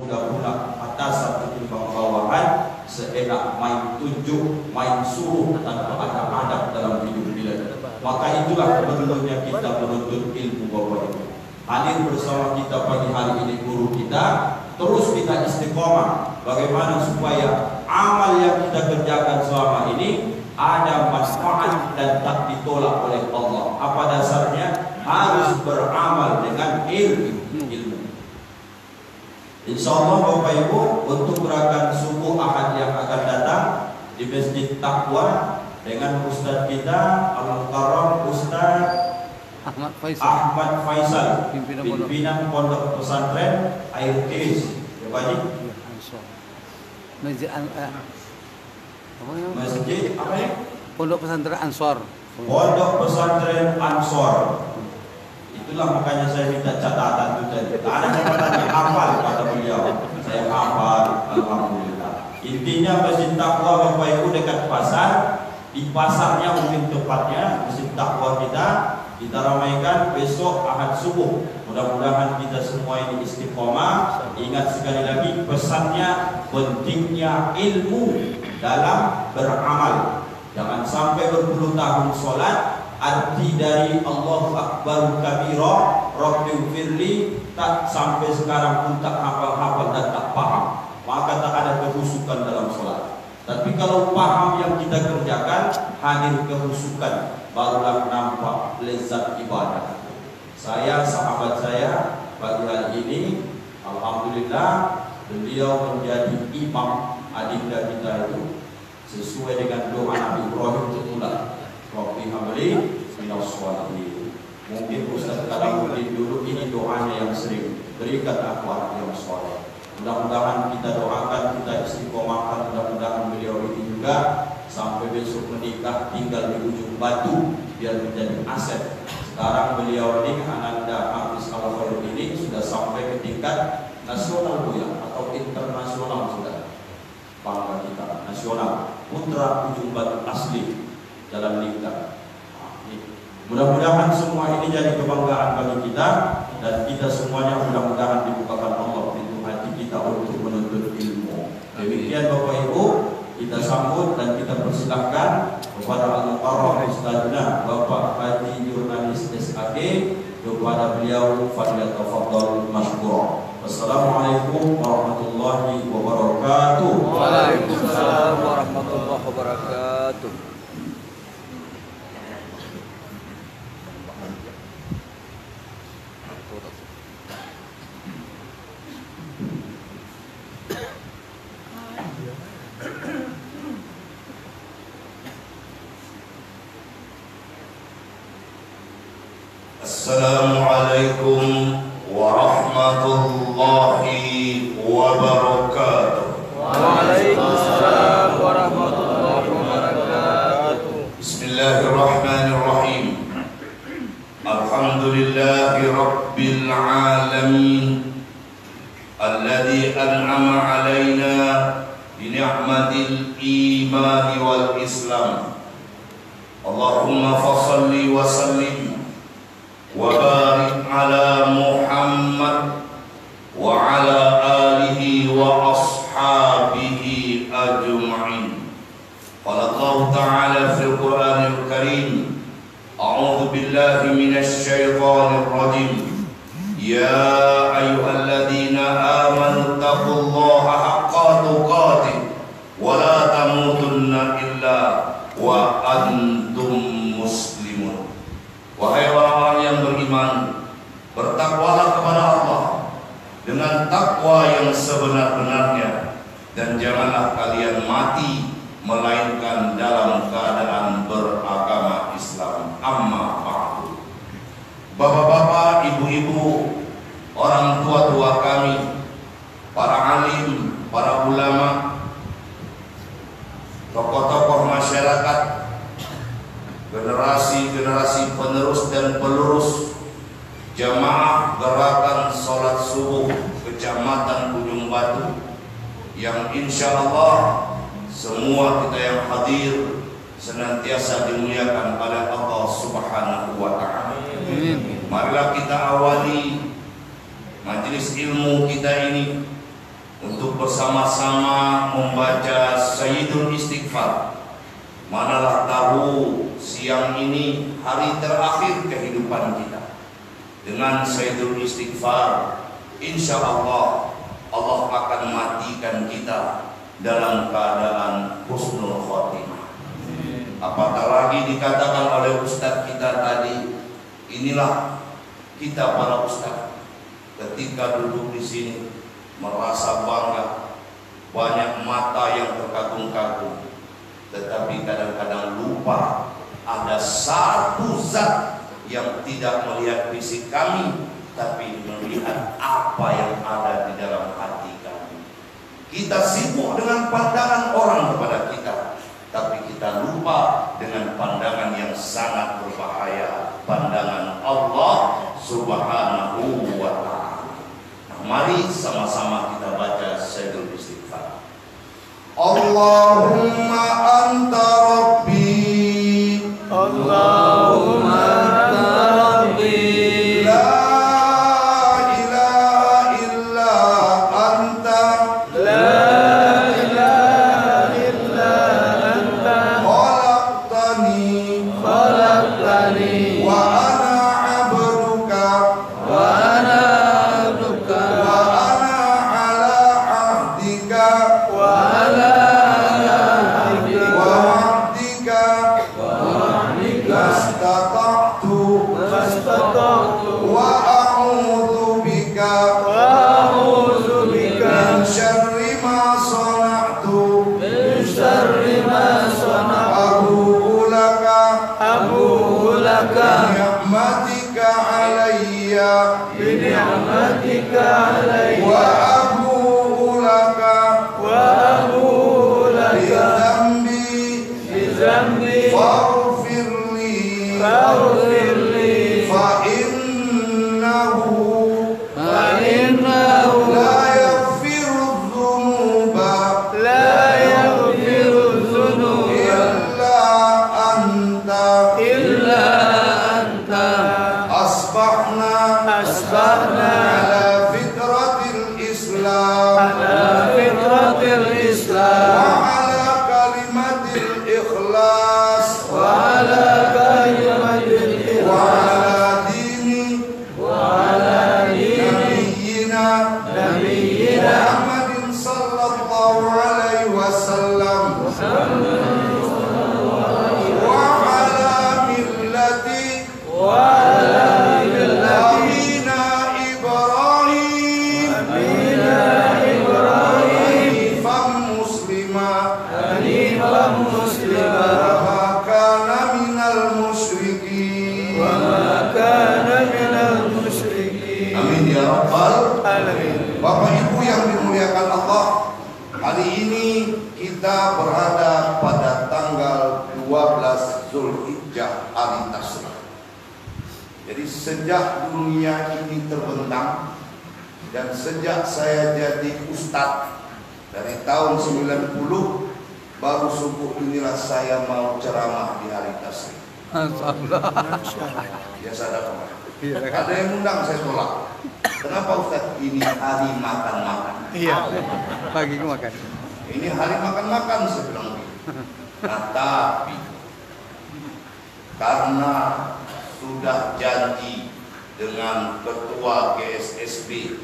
Budak-budak atasan ketimbang bawahan, seenak main tunjuk, main suruh tanpa ada adab dalam hidup kita. Maka itulah perlunya kita menuntut ilmu Bapak Ibu. Hadir bersama kita pagi hari ini guru kita, terus kita istiqomah bagaimana supaya amal yang kita kerjakan selama ini ada manfaat dan tak ditolak oleh Allah. Apa dasarnya? Harus beramal dengan ilmu. InsyaAllah Bapak Ibu, untuk gerakan subuh Ahad yang akan datang di Masjid Taqwa dengan Ustaz kita Al-Mukarram Ustaz Ahmad Faisal, pimpinan Pondok Pesantren Air Keris. Ya Pak Haji? Masjid apa ya? Pondok Pesantren Ansor. Pondok Pesantren Ansor. Itulah makanya saya minta catatan itu tadi. Ada catatannya hafal kata beliau. Saya hafal, alhamdulillah. Intinya Masjid Taqwa Bapak Ibu dekat pasar. Di pasarnya mungkin tepatnya Masjid Taqwa kita ramaikan besok Ahad subuh. Mudah-mudahan kita semua ini istiqomah. Ingat sekali lagi pesannya, pentingnya ilmu dalam beramal. Jangan sampai berpuluh tahun sholat, arti dari Allahu Akbar kabira Rabbi firli tak sampai sekarang pun tak hafal-hafal dan tak paham, maka tak ada kehusukan dalam sholat. Tapi kalau paham yang kita kerjakan, hadir kehusukan, barulah nampak lezat ibadah. Saya, sahabat saya pagi hari ini, alhamdulillah beliau menjadi imam adinda kita itu sesuai dengan doa Nabi Ibrahim tertulis. Rabbi habli minas sholihin. Mungkin Ustaz Kalamuddin dulu ini doanya yang sering, berikan aku anak yang soleh. Mudah-mudahan kita doakan, kita istiqomahkan, mudah-mudahan beliau ini juga sampai besok menikah tinggal di ujung batu biar menjadi aset. Sekarang beliau ini Ananda Hafiz Al-Khair ini sudah sampai ke tingkat nasional Bu ya, atau internasional sudah. Bangga kita nasional, putra ujung batu asli Jalan Lingkar. Mudah-mudahan semua ini jadi kebanggaan bagi kita, dan kita semuanya mudah-mudahan dibukakan Allah pintu hati kita untuk menuntut ilmu. Demikian Bapak Ibu, kita sambut dan kita persilahkan kepada Al-Mukarram Ustazna Bapak Haji Jurnalis SAG, kepada beliau falyatafaddal masykur. Wassalamualaikum warahmatullahi wabarakatuh. Waalaikumsalam warahmatullahi wabarakatuh. Assalamualaikum warahmatullahi wabarakatuh. Waalaikumsalam warahmatullahi wabarakatuh. Bismillahirrahmanirrahim. Alhamdulillahi rabbil alamin, alladzi an'ama 'alaina bi ni'matil imani wal islam. Allahumma fashalli wa sallim wa barik ala Muhammad wa ala alihi wa ashabihi ajma'in. Qala Allah ta'ala fil Qur'anil Karim, a'udzu billahi minasy syaithanir rajim. Ya ayyuhalladzina amanu taqullaha haqqa tuqatih wa la tamutunna illa wa antum muslimun. Wahai orang-orang yang beriman, bertakwalah kepada Allah dengan takwa yang sebenar-benarnya, dan janganlah kalian mati melainkan dalam keadaan beragama Islam. Amma ba'du. Bapak-bapak, ibu-ibu, orang tua-tua kami, para alim, para ulama, tokoh-tokoh masyarakat, generasi-generasi penerus dan pelurus jamaah gerakan sholat subuh Kecamatan Ujung Batu, yang insya Allah semua kita yang hadir senantiasa dimuliakan oleh Allah Subhanahu wa Ta'ala. Marilah kita awali majelis ilmu kita ini untuk bersama-sama membaca Sayyidul Istighfar. Manalah tahu siang ini hari terakhir kehidupan kita. Dengan Sayyidul Istighfar, insya Allah Allah akan matikan kita dalam keadaan husnul khotimah. Apatah lagi dikatakan oleh Ustadz kita tadi, inilah kita para Ustadz ketika duduk di sini merasa bangga, banyak mata yang terkagum-kagum, tetapi kadang-kadang lupa ada satu zat yang tidak melihat fisik kami, tapi melihat apa yang ada di dalam hati kami. Kita sibuk dengan pandangan orang kepada kita, tapi kita lupa dengan pandangan yang sangat berbahaya, pandangan Allah Subhanahu wa ta'ala. Nah, mari sama-sama kita baca Sayyidul Istighfar. Allahumma anta rabbi, Allahumma anta rabbi, la ilaha illa anta, la ilaha illa anta, khalaqtani khalaqtani wa ana abduka, wa ana abduka, wa ana ala ahdika wa ala ahdika, wa wa'dika wa wa'dika, mastata'tu mastata'tu, wa a'udzu bika wa a'udzu bika min syarri ma sana'tu, min syarri ma sana'tu, abu'u laka abu'u laka ni'matika alayya bi ni'matika alayya, wa abu'u laka wa abu'u bi laka dhanbi bi dhanbi faghfirli faghfir li, fa innahu fa innahu la yaghfiru dhunuba la yaghfiru dhunuba illa anta. illa anta. Asbahna Asbahna ala fitratil Islam ala fitratil wa Islam ala kalimatil ikhlas wa ala kalimatil wa ikhlas ala dini wa ala dini nabiyyina nabiyyina Muhammadin sallallahu alaihi wasallam wa ala millati wa ala millati abina Ibrahim Abina Ibrahim hanifan muslima hanifan muslima wa ma kana minal musyrikin. wa ma kana minal musyrikin. Amin ya rabbal. Alamin. Bapak Ibu yang dimuliakan Allah, hari ini kita berada pada tanggal 12 Zulhijjah, hari Tasyrik. Jadi sejak dunia ini terbentang dan sejak saya jadi ustadz dari tahun 90, baru subuh inilah saya mau ceramah di hari Tasyrik. Biasa ada apa? Ada yang undang, saya tolak. Kenapa Ustaz? Ini hari makan-makan. Iya. Pagi makan. Ini hari makan-makan, saya bilang begitu. Nah, tapi karena sudah janji dengan ketua GSSB,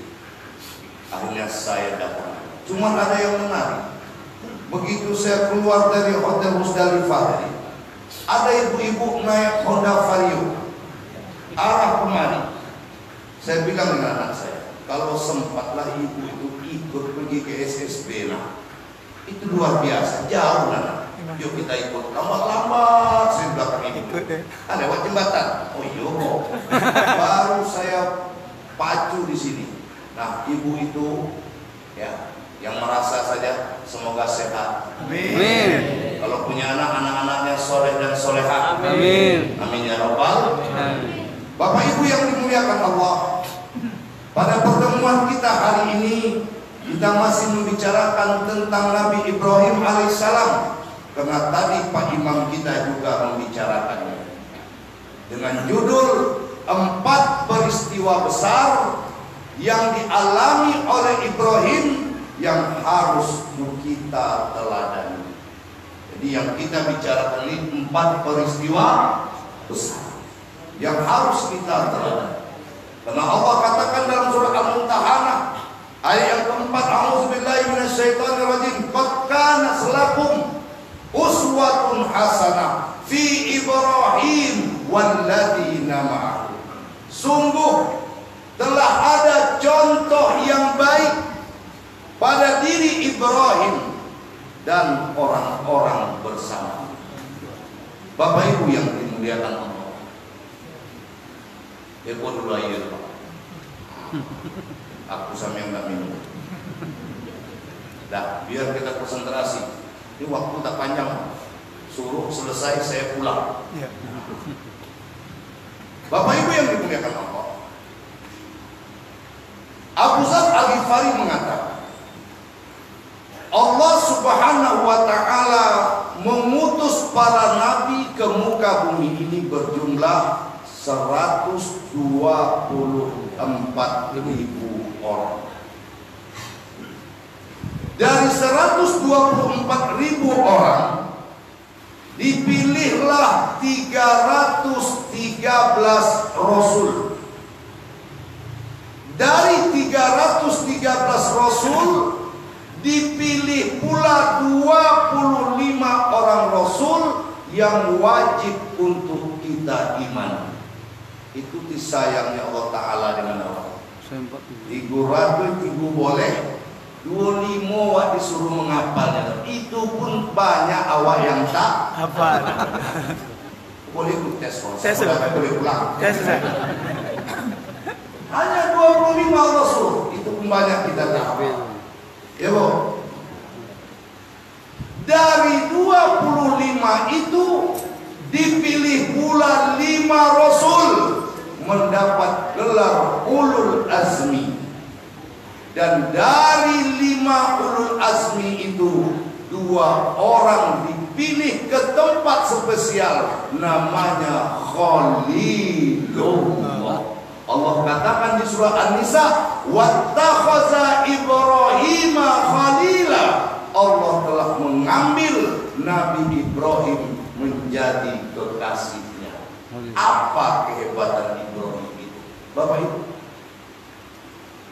akhirnya saya datang. Cuma ada yang menarik. Begitu saya keluar dari Hotel Musdalifah tadi, ada ibu-ibu naik Honda Vario arah kemari. Saya bilang dengan anak saya, kalau sempatlah ibu itu ikut pergi ke SSB, nah itu luar biasa, jauh nah. Yuk kita ikut, lambat-lambat saya belakang ibu. Lewat jembatan. Oh iya, baru saya pacu di sini. Nah ibu itu ya, yang merasa saja semoga sehat. Amin. Kalau punya anak-anaknya soleh dan soleha. Amin. Amin ya rabbal. Amin. Bapak Ibu yang dimuliakan Allah, pada pertemuan kita hari ini kita masih membicarakan tentang Nabi Ibrahim alaihissalam, karena tadi Pak Imam kita juga membicarakannya dengan judul 4 peristiwa besar yang dialami oleh Ibrahim yang harus kita teladani. Jadi yang kita bicarakan ini 4 peristiwa besar yang harus kita teladani. Karena Allah katakan dalam surah Al-Mumtahanah ayat yang keempat, a'udzubillahi minasyaitonirrajim, qad kana lakum uswatun hasanah fi Ibrahim walladzina ma'ahu. Sungguh telah ada contoh yang baik pada diri Ibrahim dan orang-orang bersama. Bapak Ibu yang dimuliakan Allah, Eko dulu aja Pak. Aku sama yang gak minum. Dah, biar kita konsentrasi. Ini waktu tak panjang. Suruh selesai saya pulang. Bapak Ibu yang dimuliakan Allah, Abu Dzar Al-Ghifari mengatakan, Allah Subhanahu wa Ta'ala mengutus para nabi ke muka bumi ini berjumlah 124.000 orang. Dari 124.000 orang dipilihlah 313 rasul. Dari 313 rasul dipilih pula 25 orang rasul yang wajib untuk kita iman. Itu disayangnya Allah Ta'ala dengan awak. 300 ibu boleh, 25 awak disuruh menghafalnya. Itu pun banyak awak yang tak hafal. Boleh ikut tes. Saya boleh pulang. Hanya 25 rasul, itu pun banyak kita tak hafal. Ya Bu. Dari 25 itu dipilih pula 5 rasul mendapat gelar ulul azmi. Dan dari 5 ulul azmi itu 2 orang dipilih ke tempat spesial namanya Khalilullah. Allah katakan di surah An-Nisa, wattakhadha Ibrahima khalila. Allah telah mengambil Nabi Ibrahim menjadi kekasihnya. Apa kehebatan Ibrahim itu? Bapak Ibu,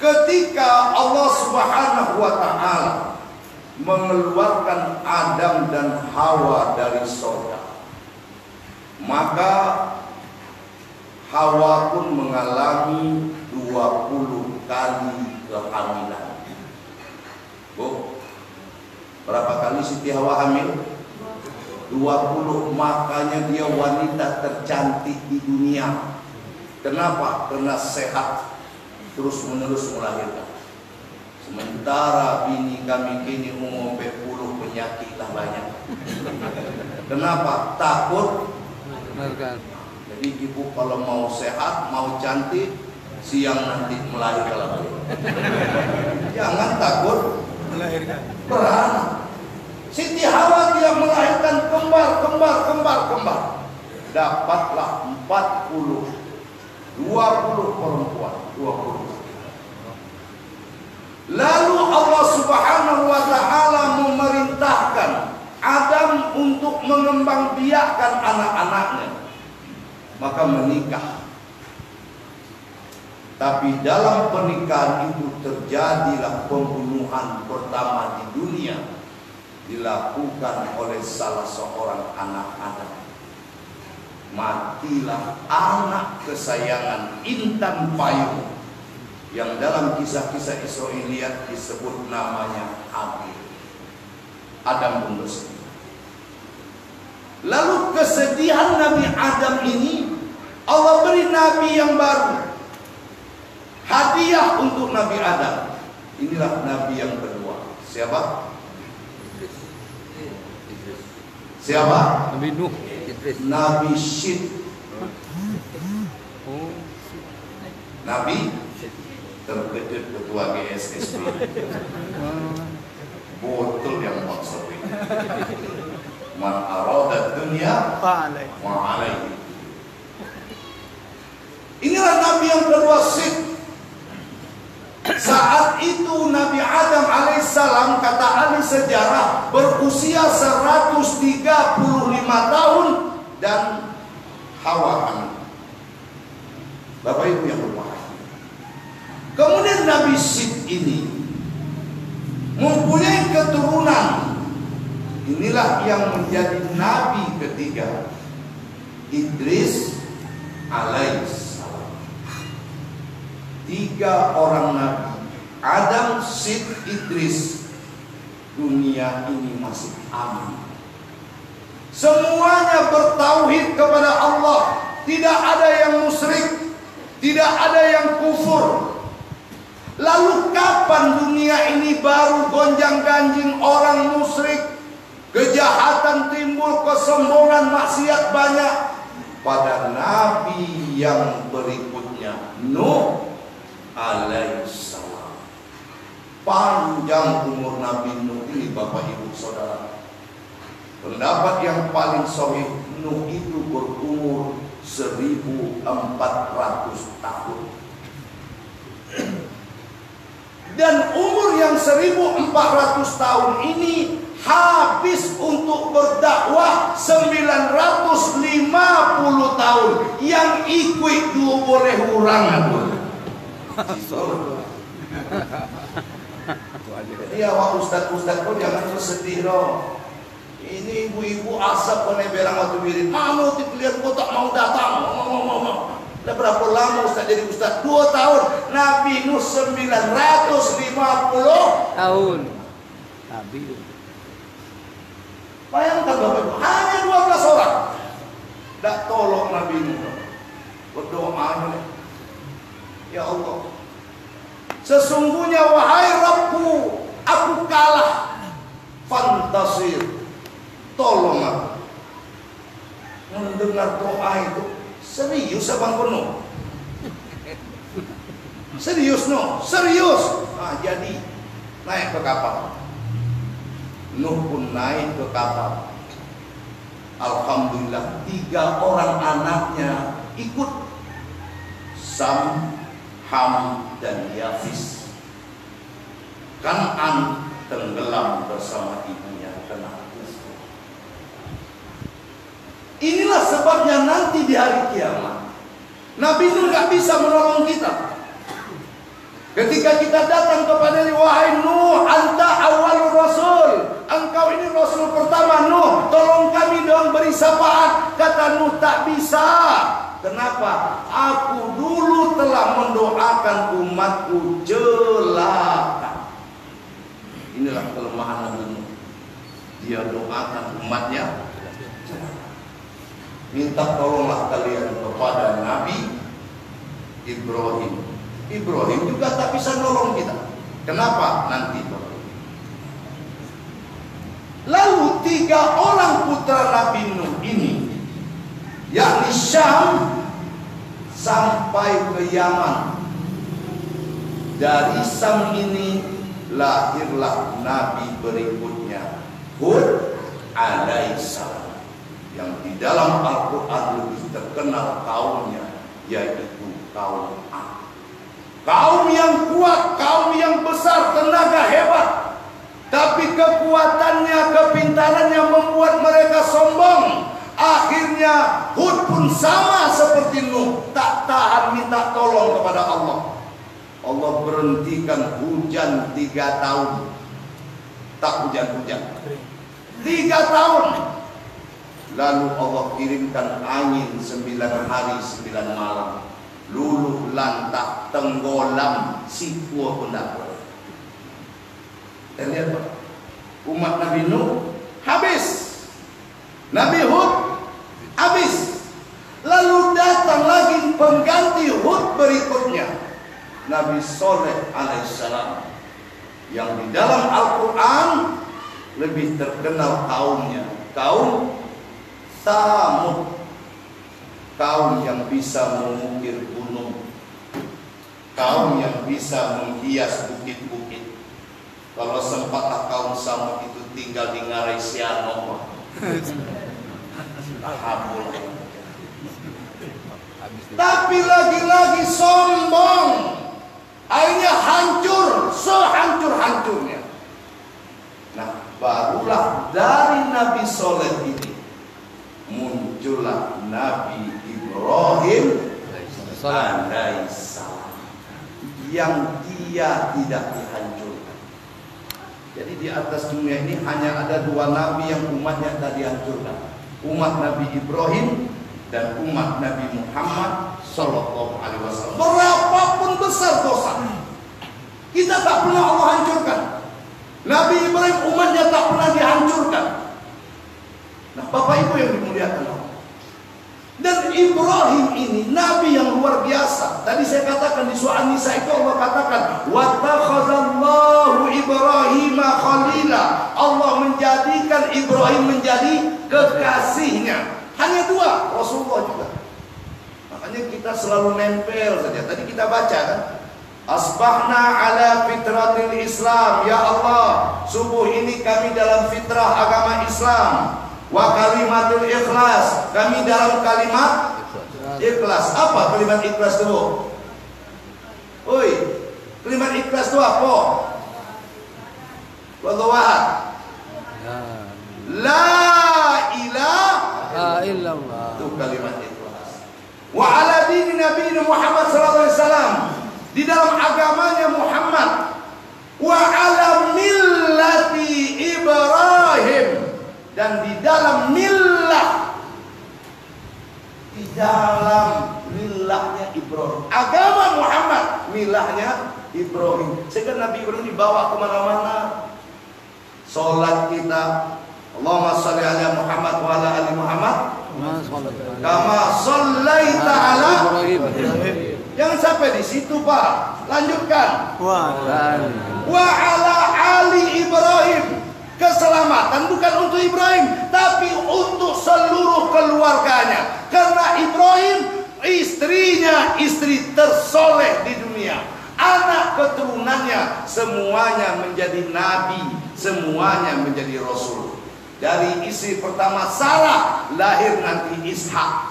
ketika Allah Subhanahu wa Ta'ala mengeluarkan Adam dan Hawa dari surga, maka Hawa pun mengalami 20 kali kehamilan. Bu, berapa kali Siti Hawa hamil? 20. Makanya dia wanita tercantik di dunia. Kenapa? Karena sehat, terus menerus melahirkan. Sementara bini kami kini umur 40 penyakit lah banyak. Kenapa? Takut. Jadi ibu kalau mau sehat, mau cantik, siang nanti melahirkan lagi. Jangan takut melahirkan. Beranak. Siti Hawa dia melahirkan kembar. Dapatlah 40, 20 perempuan, 20. Lalu Allah Subhanahu wa Ta'ala memerintahkan Adam untuk mengembangbiakkan anak-anaknya. Maka menikah. Tapi dalam pernikahan itu terjadilah pembunuhan pertama di dunia, dilakukan oleh salah seorang anak Adam. Matilah anak kesayangan Intan Payung yang dalam kisah-kisah Israiliyat disebut namanya Habil. Adam pun bersedih. Lalu kesedihan Nabi Adam ini Allah beri Nabi yang baru, hadiah untuk Nabi Adam. Inilah Nabi yang kedua. Siapa? Siapa? Nabi Nuh. Nabi Syed. Nabi terkejut ketua GSSB. Botol yang maksud ini. Man arada dunia ma'alaihi. Inilah Nabi yang kedua, Syed. Saat itu Nabi Adam alaihissalam sejarah berusia 135 tahun dan Hawa anak. Bapak Ibu yang berbahagia. Kemudian Nabi Syed ini mempunyai keturunan. Inilah yang menjadi nabi ketiga, Idris alaihissalam. 3 orang nabi, Adam, Syed, Idris. Dunia ini masih aman. Semuanya bertauhid kepada Allah. Tidak ada yang musyrik, tidak ada yang kufur. Lalu kapan dunia ini baru gonjang-ganjing orang musyrik, kejahatan timbul, kesombongan, maksiat banyak? Pada nabi yang berikutnya, Nuh alaihissalam. Panjang umur Nabi Nuh ini, Bapak Ibu Saudara. Pendapat yang paling sahih, Nuh itu berumur 1400 tahun. Dan umur yang 1400 tahun ini habis untuk berdakwah 950 tahun. Yang ikut dua boleh urangan. Jadi awak ustaz-ustaz pun jangan bersedih loh. Ini ibu-ibu asap kena berang waktu birin. Mau dilihat kau tak mau datang. Mau. Dah berapa lama ustaz jadi ustaz? 2 tahun. Nabi Nuh 950 tahun. Nabi. Bayangkan Bapak Ibu, hanya 12 orang. Tak tolong Nabi Nuh. Berdoa, ya Allah, sesungguhnya wahai Rabbku, aku kalah. Fantasir, tolong aku. Mendengar doa itu, serius abang penuh. Serius no, serius. Nah, jadi naik ke kapal. Nuh pun naik ke kapal. Alhamdulillah 3 orang anaknya ikut, Sam, Ham, dan Yafis. Kan'an tenggelam bersama ibunya kena kufur. Inilah sebabnya nanti di hari kiamat Nabi Nuh gak bisa menolong kita. Ketika kita datang kepada dia, wahai Nuh, anta awal rasul, engkau ini rasul pertama. Nuh, tolong kami dong, beri syafaat. Kata Nuh, tak bisa. Kenapa? Aku dulu telah mendoakan umatku celaka. Inilah kelemahan Nabi Nuh. Dia doakan umatnya celaka. Minta tolonglah kalian kepada Nabi Ibrahim. Ibrahim juga tak bisa nolong kita. Kenapa? Nanti. Lalu 3 orang putra Nabi Nuh ini, yakni Syam sampai ke Yaman. Dari Syam ini lahirlah Nabi berikutnya, Hud alaihissalam, yang di dalam Al-Quran lebih terkenal kaumnya, yaitu kaum Ad. Kaum yang kuat, kaum yang besar, tenaga hebat. Tapi kekuatannya, kepintarannya membuat mereka sombong. Akhirnya Hud pun sama seperti Nuh, tak tahan minta tolong kepada Allah. Allah berhentikan hujan 3 tahun. Tak hujan-hujan 3 tahun. Lalu Allah kirimkan angin 9 hari 9 malam. Luluh lantak, tenggelam, sipua pun tak boleh. Dan lihat Pak, umat Nabi Nuh habis, Nabi Hud habis. Lalu datang lagi pengganti Hud berikutnya, Nabi Soleh alaihissalam, yang di dalam Al-Quran lebih terkenal kaumnya, kaum Thamud. Kaum yang bisa mengukir gunung, kaum yang bisa menghias bukit-bukit. Kalau sempatlah kaum Samud itu tinggal di Ngarai Siano, tapi lagi-lagi sombong, akhirnya hancur sehancur-hancurnya. Nah, itulah dari Nabi Soleh ini muncullah Nabi Ibrahim alaihissalam yang dia tidak dihancurkan. Jadi di atas dunia ini hanya ada dua nabi yang umatnya tak dihancurkan, umat Nabi Ibrahim dan umat Nabi Muhammad Sallallahu Alaihi Wasallam. Berapapun besar dosa, kita tak pernah Allah hancurkan. Nabi Ibrahim umatnya tak pernah dihancurkan. Nah, Bapak Ibu yang dimuliakan Allah. Dan Ibrahim ini nabi yang luar biasa. Tadi saya katakan di surah An-Nisa itu Allah katakan, "Wattakhadallahu Ibrahima khalila." Allah menjadikan Ibrahim menjadi kekasihnya. Hanya dua, Rasulullah juga. Makanya kita selalu nempel saja. Tadi kita baca kan, asbahna ala fitratil Islam. Ya Allah, subuh ini kami dalam fitrah agama Islam. Wa kalimatul ikhlas, kami dalam kalimat ikhlas. Apa kalimat ikhlas itu? Oi, kalimat ikhlas itu apa? Wallahu la ilaha illallah. Itu kalimat ikhlas. Wa ala dini Nabi Muhammad sallallahu alaihi wasallam, di dalam agamanya Muhammad. Wa ala millati Ibrahim, dan di dalam millah, di dalam millahnya Ibrahim, agama Muhammad, millahnya Ibrahim. Sehingga Nabi Ibrahim dibawa kemana-mana. Sholat kita, Allahumma sholli ala Muhammad wa ala ali Muhammad kama shollaita ala Ibrahim. Jangan sampai di situ, Pak. Lanjutkan. Wa ala ali Ibrahim. Keselamatan bukan untuk Ibrahim, tapi untuk seluruh keluarganya. Karena Ibrahim istrinya istri tersoleh di dunia, anak keturunannya semuanya menjadi nabi, semuanya menjadi rasul. Dari istri pertama Sarah lahir nanti Ishak.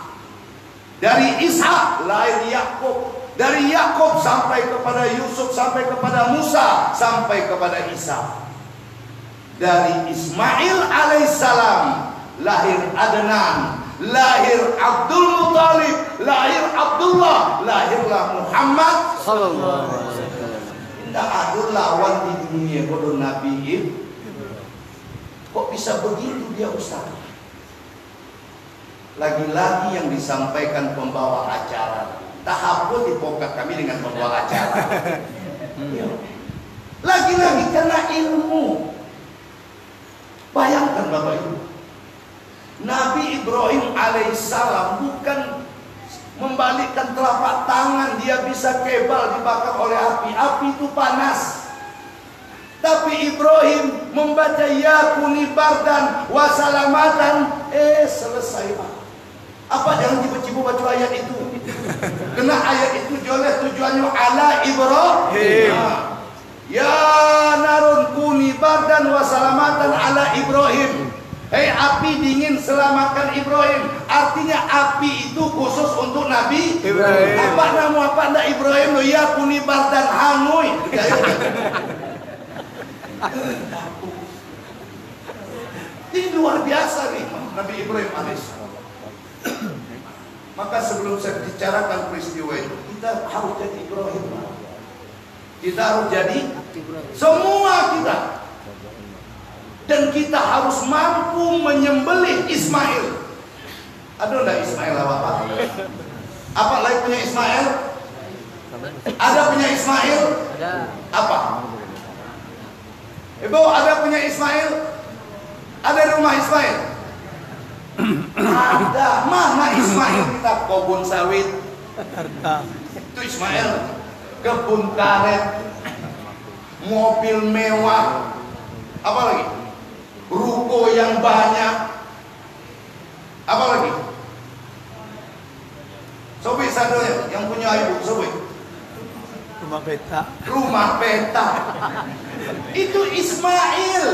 Dari Ishak lahir Yakub. Dari Yakub sampai kepada Yusuf, sampai kepada Musa, sampai kepada Isa. Dari Ismail alaihissalam lahir Adnan, lahir Abdul Muttalib, lahir Abdullah, lahirlah Muhammad sallallahu alaihi wasallam. Tidak ada lawan di dunia kalau Nabi Ibrahim. Kok bisa begitu dia, Ustaz? Lagi-lagi yang disampaikan pembawa acara. Tahapun di pokat kami dengan pembawa acara. Lagi-lagi karena ilmu. Bayangkan Bapak Ibu, Nabi Ibrahim alaihissalam bukan membalikkan telapak tangan, dia bisa kebal dibakar oleh api. Api itu panas. Tapi Ibrahim membaca ya kuni bardan wa salamatan, selesai. Apa jangan cipu-cipu baca ayat itu? Karena ayat itu jelas tujuannya ala Ibrahim. Ya narun kuni bardan wa salamatan ala Ibrahim. Hei api dingin, selamatkan Ibrahim. Artinya api itu khusus untuk Nabi Ibrahim. Apa nama apa ndak Ibrahim lo ya kuni bardan hanguy. Ini luar biasa nih Nabi Ibrahim alaihissalam. Maka sebelum saya bicarakan peristiwa itu, kita harus jadi Ibrahim. Kita harus jadi semua kita. Dan kita harus mampu menyembelih Ismail. Ada enggak Ismail apa? Apa lagi punya Ismail? Ada punya Ismail? Ada. Apa? Ibu ada punya Ismail? Ada di rumah Ismail? Ada. Mana Ismail kita? Kebun sawit. Itu Ismail. Kebun karet, mobil mewah, apa lagi? Ruko yang banyak, apa lagi? Sobi sadonya yang punya ibu, sobi. Rumah peta. Rumah peta. Itu Ismail.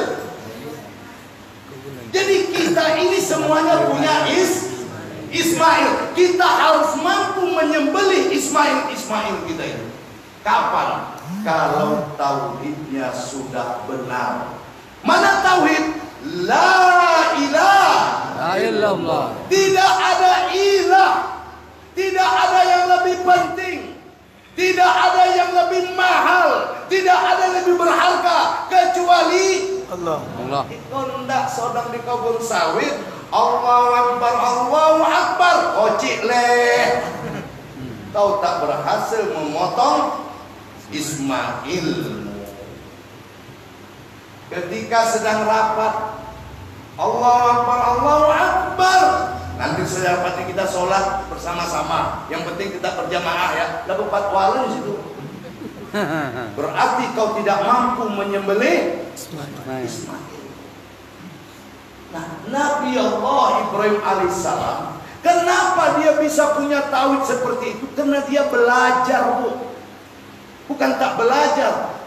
Jadi kita ini semuanya punya Ismail. Kita harus mampu menyembelih Ismail kita ini. Kapan? Kalau tauhidnya sudah benar. Mana tauhid? La ilaha illallah. Tidak ada ilah, tidak ada yang lebih penting, tidak ada yang lebih mahal, tidak ada yang lebih berharga kecuali Allah. Itu ndak sodang di kebun sawit. Allahu Akbar, Allahu Akbar. Kocik leh. Kau tak berhasil memotong Ismail. Ketika sedang rapat, Allahu Akbar, Allahu Akbar. Nanti setelah rapat kita sholat bersama-sama. Yang penting kita berjamaah ya. Lalu fatwa di situ. Berarti kau tidak mampu menyembelih Ismail. Nah, Nabi Allah Ibrahim alaihissalam, kenapa dia bisa punya tauhid seperti itu? Karena dia belajar, Bu. Bukan tak belajar.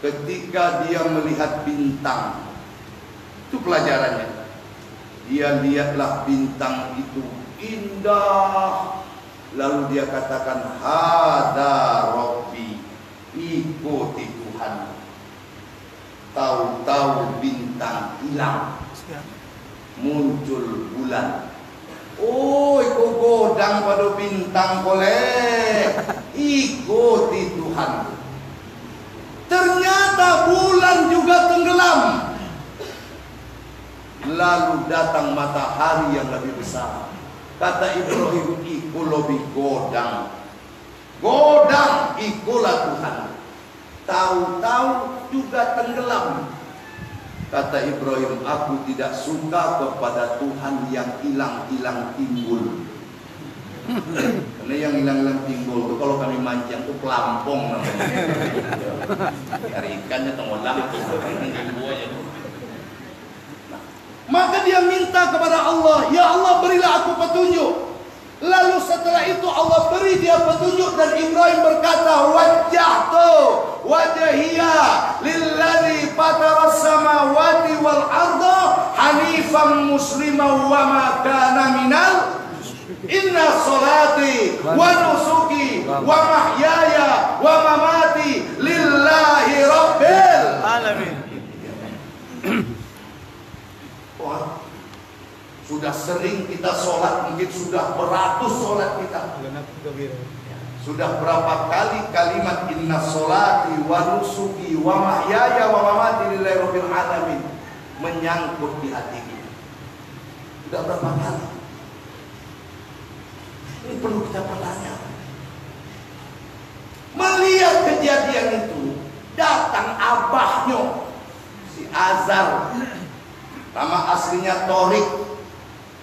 Ketika dia melihat bintang, itu pelajarannya. Dia lihatlah bintang itu indah. Lalu dia katakan, hada Rabbi, ikuti Tuhan. Tahu-tahu bintang hilang, muncul bulan. Oh, ikut godang pada bintang boleh. Ikuti Tuhan. Ternyata bulan juga tenggelam. Lalu datang matahari yang lebih besar. Kata Ibrahim, iku lebih godang. Godang, ikulah Tuhan. Tahu-tahu juga tenggelam. Kata Ibrahim, aku tidak suka kepada Tuhan yang hilang-hilang timbul. Karena yang hilang-hilang timbul itu kalau kami mancing itu pelampong namanya. Cari ikannya tenggelam. Maka dia minta kepada Allah, ya Allah berilah aku petunjuk. Lalu setelah itu Allah beri dia petunjuk dan Ibrahim berkata, wajjahtu wajhiya lilladzi fatara samawati wal arda hanifan musliman wa ma kana minal inna salati wa nusuki wa mahyaya wa mamati lillahi rabbil alamin. Sudah sering kita sholat, mungkin sudah beratus sholat kita. Sudah berapa kali kalimat inna sholati wa nusuki wa mahyaya wa mamati lillahi rabbil alamin menyangkut di hati kita. Sudah berapa kali? Ini perlu kita pertanyaan. Melihat kejadian itu, datang abahnya si Azar. Nama aslinya Torik.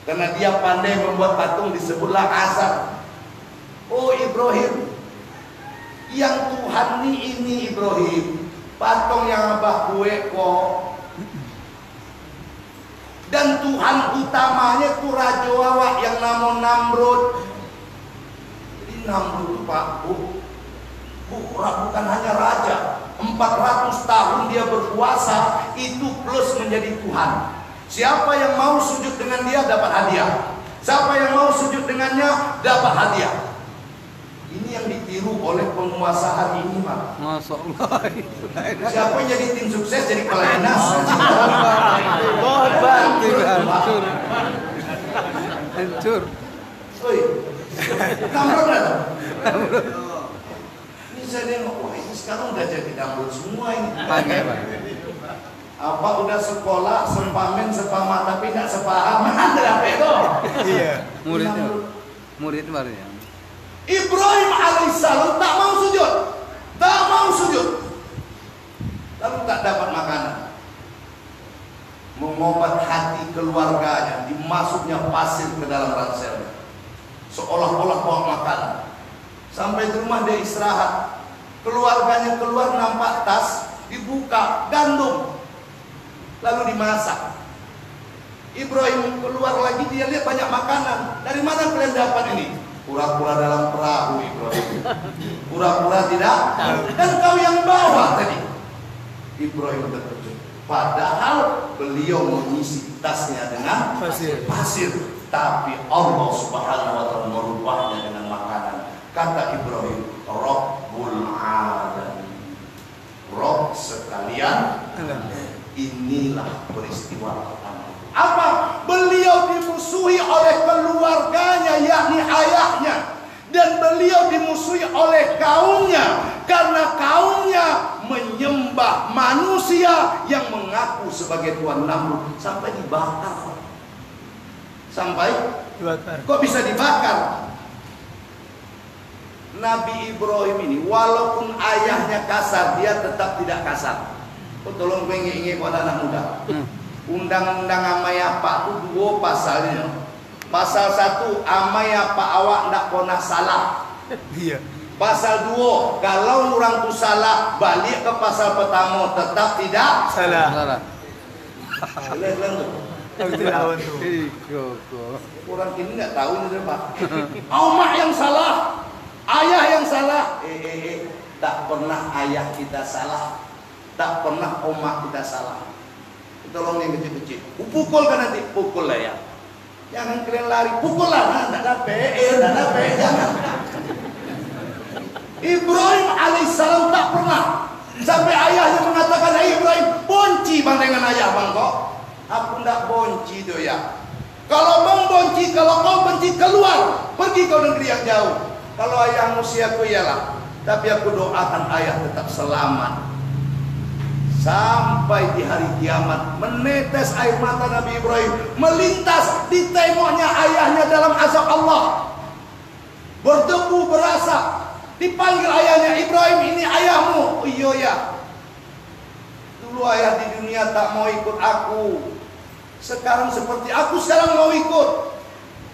Karena dia pandai membuat patung disebutlah Azar. Oh Ibrahim, yang Tuhan ini Ibrahim, patung yang abah kue kok. Dan Tuhan utamanya itu Raja Awak yang nama Namrud. Jadi Namrud itu Pak bukan hanya raja. 400 tahun dia berkuasa, itu plus menjadi Tuhan. Siapa yang mau sujud dengan dia dapat hadiah. Siapa yang mau sujud dengannya dapat hadiah. Ini yang ditiru oleh penguasa hari ini, Pak. Masya Allah. Siapa yang jadi tim sukses jadi kepala dinas. Hancur. Hancur. Oi. Namrud ada. Ini saya nengok, wah ini sekarang udah jadi Namrud semua ini. Apa udah sekolah, sepamen, sepama tapi nggak sepaham, ada apa itu? Iya. Murid baru ya. Ibrahim alaihissalam tak mau sujud, lalu tak dapat makanan. Mengobat hati keluarganya, dimasuknya pasir ke dalam ransel, seolah-olah bawa makanan. Sampai di rumah dia istirahat, keluarganya keluar nampak tas, dibuka gandum. Lalu dimasak. Ibrahim keluar lagi, dia lihat banyak makanan. Dari mana kalian dapat ini? Pura-pura dalam perahu Ibrahim. Pura-pura tidak. Dan kau yang bawa tadi. Ibrahim terkejut. Padahal beliau mengisi tasnya dengan pasir. Tapi Allah Subhanahu wa taala merubahnya dengan makanan. Kata Ibrahim, Rabbul Alamin. Rob sekalian Inilah peristiwa pertama. Apa? Beliau dimusuhi oleh keluarganya, yakni ayahnya. Dan beliau dimusuhi oleh kaumnya, karena kaumnya menyembah manusia yang mengaku sebagai Tuhan Namrud. Sampai dibakar. Sampai dibakar. Kok bisa dibakar? Nabi Ibrahim ini walaupun ayahnya kasar, dia tetap tidak kasar. Oh, tolong pengen pada anak muda. Undang-undang amaya pak itu 2 pasalnya. Pasal 1, amaya pak awak ndak pernah salah. Iya. Pasal 2, kalau orang tu salah, balik ke pasal pertama, tetap tidak salah. Orang ini nggak tahu ini Pak. Awak yang salah, ayah yang salah. Tak pernah ayah kita salah. Tak pernah omak kita salah. Tolong yang kecil-kecil. Pukul kan nanti, pukul lah ya. Jangan kalian lari, pukul lah. Tidak ada PE, jangan. Ibrahim alaihissalam tak pernah. Sampai ayahnya mengatakan, Ibrahim, bonci bang dengan ayah bang kok. Aku tidak bonci tu ya. Kalau bang bonci, kalau kau benci, keluar. Pergi kau negeri yang jauh. Kalau ayahmu siaku ialah. Tapi aku doakan ayah tetap selamat. Sampai di hari kiamat menetes air mata Nabi Ibrahim, melintas ditengoknya ayahnya dalam azab Allah, berdebu berasap. Dipanggil ayahnya, Ibrahim ini ayahmu. Oh, iya ya. Dulu ayah di dunia tak mau ikut aku, sekarang seperti aku sekarang mau ikut.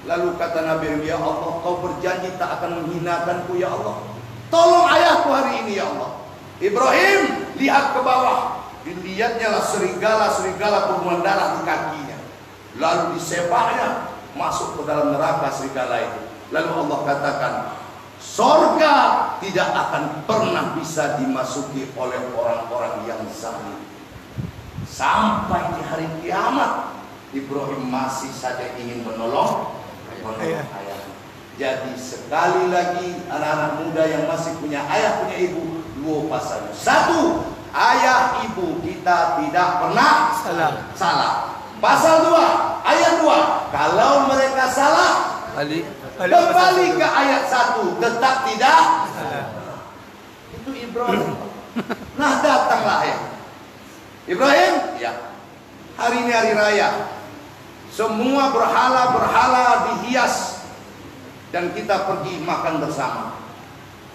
Lalu kata Nabi Ibrahim, ya Allah, kau berjanji tak akan menghinakanku ya Allah. Tolong ayahku hari ini ya Allah. Ibrahim lihat ke bawah. Dilihatnya lah serigala berumuran darah di kakinya. Lalu disepaknya masuk ke dalam neraka serigala itu. Lalu Allah katakan, sorga tidak akan pernah bisa dimasuki oleh orang-orang yang zalim. Sampai di hari kiamat, Ibrahim masih saja ingin menolong ayah. Jadi sekali lagi anak-anak muda yang masih punya ayah, punya ibu, 2 pasalnya. 1, ayah ibu kita tidak pernah salah. Pasal 2, ayat 2, kalau mereka salah, kembali ke ayat 1, tetap tidak salah. Itu Ibrahim. Nah, datanglah ayah Ibrahim, ya. Hari ini hari raya. Semua berhala dihias dan kita pergi makan bersama.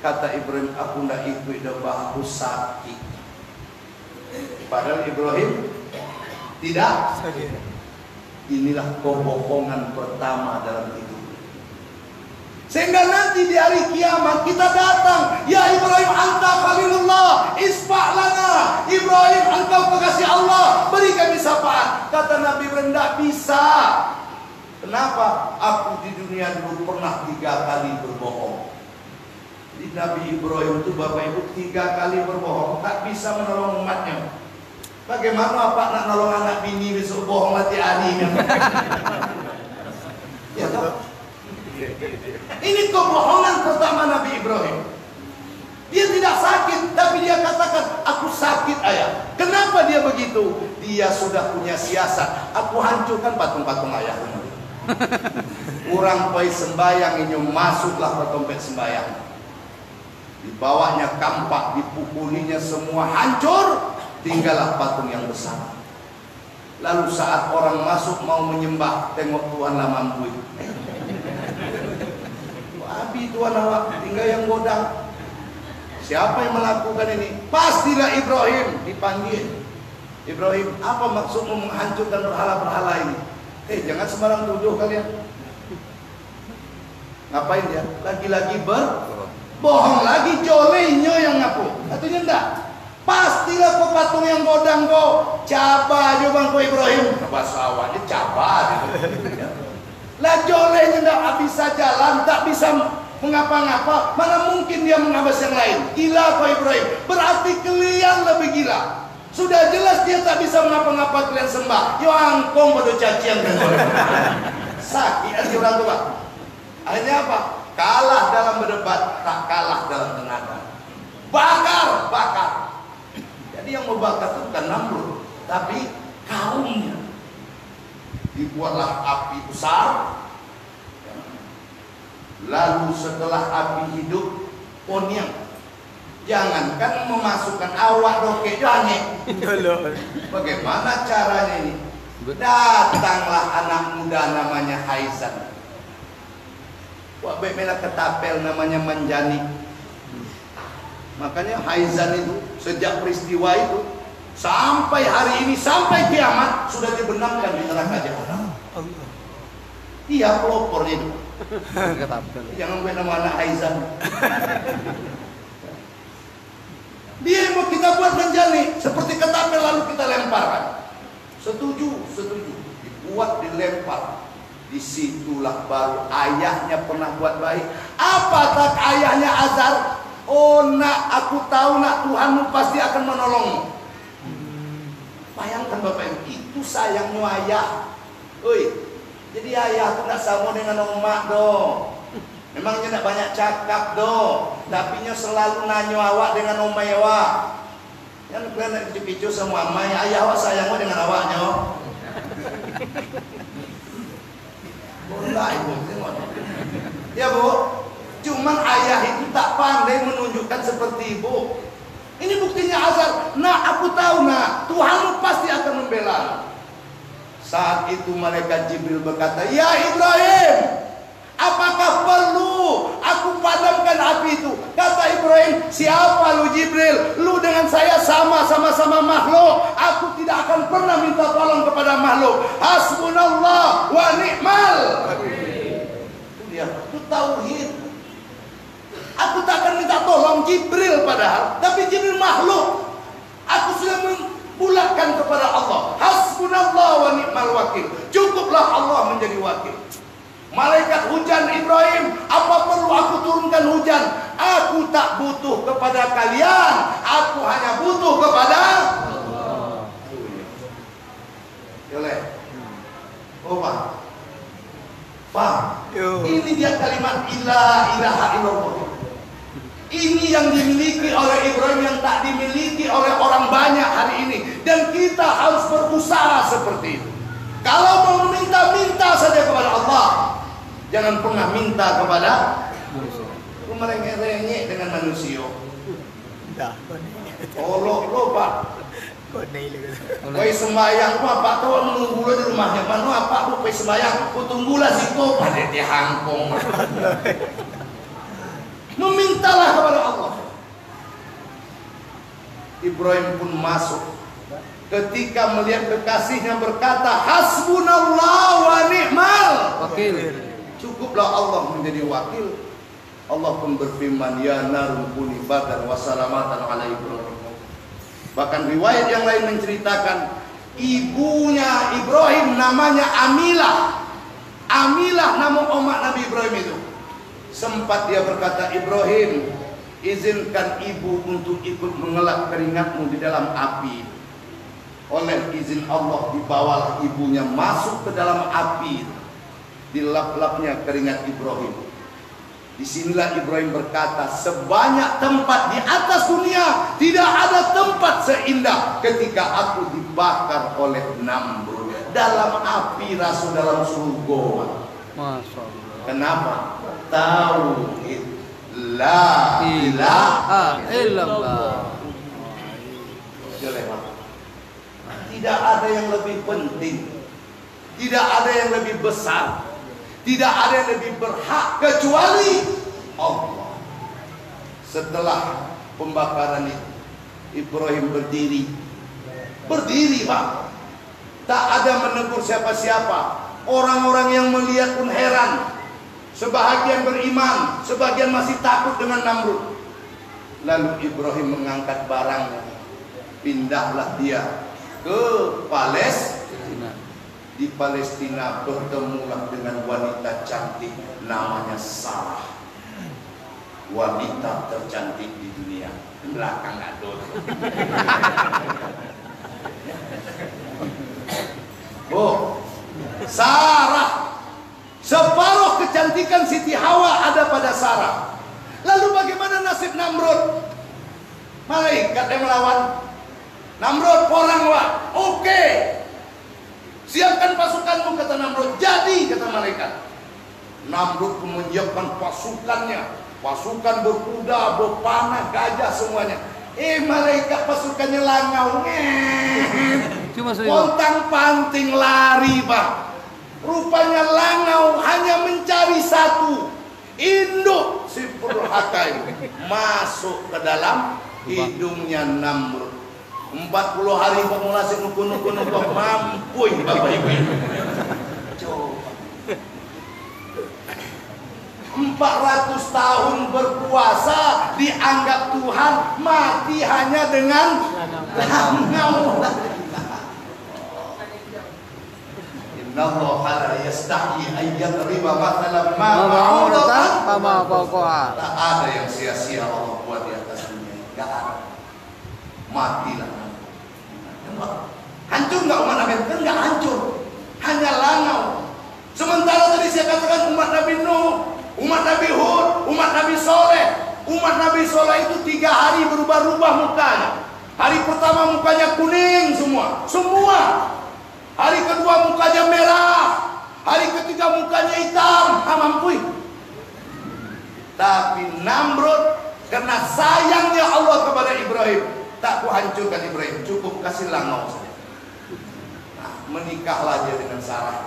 Kata Ibrahim, aku tidak ikut dah, aku sakit. Padahal Ibrahim tidak sakit. Inilah kebohongan pertama dalam hidup. Sehingga nanti di hari kiamat kita datang, ya Ibrahim anta khalilullah, isfa' lana. Ibrahim engkau kekasih Allah, beri kami syafaat. Kata Nabi Ibrahim, tidak bisa. Kenapa? Aku di dunia dulu pernah 3 kali berbohong. Jadi Nabi Ibrahim itu Bapak Ibu 3 kali berbohong, tak bisa menolong umatnya. Bagaimana Pak nak nolong anak bini besok bohong mati adiknya? Ya toh? Ini kebohongan pertama Nabi Ibrahim. Dia tidak sakit, tapi dia katakan, aku sakit ayah. Kenapa dia begitu? Dia sudah punya siasat. Aku hancurkan patung-patung ayah. Kurang pai sembayang ini, masuklah ke dompet sembayang. Dibawanya kampak, dipukulinya semua hancur. Tinggallah patung yang besar. Lalu saat orang masuk mau menyembah, tengok Tuhan lah mampu. Abi Tuhan awak, tinggal yang godang. Siapa yang melakukan ini? Pastilah Ibrahim. Dipanggil, Ibrahim, apa maksudmu menghancurkan berhala-berhala ini? Jangan sembarang tuduh kalian. Ngapain dia? Lagi-lagi berbohong lagi, jolenya yang ngaku. Katanya enggak. Pastilah kau patung yang godang kau. Cabar aja bang kau Ibrahim. Bahasa awalnya cabar. Lah jolenya tidak bisa jalan, tak bisa mengapa-ngapa. Mana mungkin dia mengabas yang lain? Gila kau Ibrahim. Berarti kalian lebih gila. Sudah jelas dia tak bisa mengapa-ngapa kalian sembah. Yo angkong pada cacian dan sakit hati orang tua. Akhirnya apa? Kalah dalam berdebat, tak kalah dalam tenaga. Bakar. Jadi yang membakar itu bukan Namrud, tapi kaumnya. Dibuatlah api besar. Lalu setelah api hidup, poniang. Jangankan memasukkan awak doke jane. Bagaimana caranya ini? Datanglah anak muda namanya Haizan. Wah, bemela ketapel namanya Manjani. Makanya Haizan itu sejak peristiwa itu sampai hari ini, sampai kiamat sudah dibenamkan di neraka jahanam. Dia pelopor itu. Jangan buat nama anak Haizan. Dia yang mau kita buat Manjani seperti ketapel lalu kita lemparkan. Setuju. Dibuat, dilempar. Disitulah baru ayahnya pernah buat baik. Apa tak ayahnya Azar? Oh nak, aku tahu nak, Tuhanmu pasti akan menolongmu. Bayangkan Bapak Ibu, itu sayangnya ayah. Jadi ayah itu tidak sama dengan emak doh. Memangnya tidak banyak cakap doh, tapi nya selalu nanyo awak dengan omai awak. Yang kalian nak picu semua amai, ayah awak sayangmu dengan awaknya. Boleh ibu, tengok. Ya bu, cuman ayah itu tak pandai menunjukkan seperti ibu. Ini buktinya Azar. Nah, aku tahu nak, Tuhanmu pasti akan membela. Saat itu malaikat Jibril berkata, ya Ibrahim, apakah perlu aku padamkan api itu? Kata Ibrahim, siapa lu Jibril? Lu dengan saya sama-sama makhluk. Aku tidak akan pernah minta tolong kepada makhluk. Hasbunallah wa ni'mal. Itu dia, itu tauhid. Aku tak akan minta tolong Jibril padahal, tapi Jibril makhluk. Aku sudah membulatkan kepada Allah. Hasbunallah wa ni'mal wakil. Cukuplah Allah menjadi wakil. Malaikat hujan Ibrahim, apa perlu aku turunkan hujan? Aku tak butuh kepada kalian, aku hanya butuh kepada Allah. Boleh? Oh Pak, ini dia kalimat la ilaha illallah. Ini yang dimiliki oleh Ibrahim yang tak dimiliki oleh orang banyak hari ini. Dan kita harus berusaha seperti itu. Kalau mau minta saja kepada Allah, jangan pernah minta kepada merengek-rengek dengan manusia. Lo Pak. Kau sembahyang apa tahu menunggu di rumahnya. Mana apa kau sembahyang? Kau tunggulah situ pada dia hangkong. Memintalah kepada Allah. Ibrahim pun masuk. Ketika melihat kekasihnya berkata, hasbunallah wa ni'mal wakil. Cukuplah Allah menjadi wakil. Allah pun berfirman, ya narun kuni bardan wa salamatan ala Ibrahim. Bahkan riwayat yang lain menceritakan, ibunya Ibrahim namanya Amilah. Amilah nama umat Nabi Ibrahim itu. Sempat dia berkata, Ibrahim, izinkan ibu untuk ikut mengelap keringatmu di dalam api. Oleh izin Allah dibawalah ibunya masuk ke dalam api. Dilap-lapnya keringat Ibrahim. Disinilah Ibrahim berkata, sebanyak tempat di atas dunia tidak ada tempat seindah ketika aku dibakar oleh Namrud dalam api rasa dalam surga. Masya Allah. Kenapa? Tauhid la ilaha illallah. Tidak ada yang lebih penting, tidak ada yang lebih besar, tidak ada yang lebih berhak kecuali Allah. Setelah pembakaran itu, Ibrahim berdiri Pak. Tak ada menegur siapa-siapa. Orang-orang yang melihat pun heran. Sebahagian beriman, sebagian masih takut dengan Namrud. Lalu Ibrahim mengangkat barangnya. Pindahlah dia ke Palestina. Di Palestina bertemulah dengan wanita cantik namanya Sarah. Wanita tercantik di dunia. Belakang ada. Sarah. Separuh kecantikan Siti Hawa ada pada Sarah. Lalu bagaimana nasib Namrud? Malaikat yang melawan. Namrud orang wah. Oke Namrud menyiapkan pasukannya, pasukan berkuda, berpanah, gajah semuanya. Mereka pasukannya langau, pontang panting lari Pak. Rupanya langau hanya mencari satu, induk si Purhaka ini masuk ke dalam hidungnya Namrud. 40 hari formulasi nukun mampu Bapak Ibu. Coba 400 tahun berpuasa dianggap Tuhan, mati hanya dengan langau. Innallaha la yastahi ayat riba mathalan ma ba'udatan fama fawqaha. Tak ada yang sia-sia Allah buat di atas dunia. Enggak ada. Matilah. Hancur enggak umat Nabi? Enggak hancur. Hanya langau. Sementara tadi saya katakan umat Nabi Nuh, umat Nabi Hud, umat Nabi Soleh. Umat Nabi Soleh itu 3 hari berubah-ubah mukanya. Hari pertama mukanya kuning semua. Hari kedua mukanya merah. Hari ketiga mukanya hitam. Mampui. Tapi Namrud karena sayangnya Allah kepada Ibrahim, tak ku hancurkan Ibrahim, cukup kasih langau saja. Nah, menikahlah dia dengan Sarah.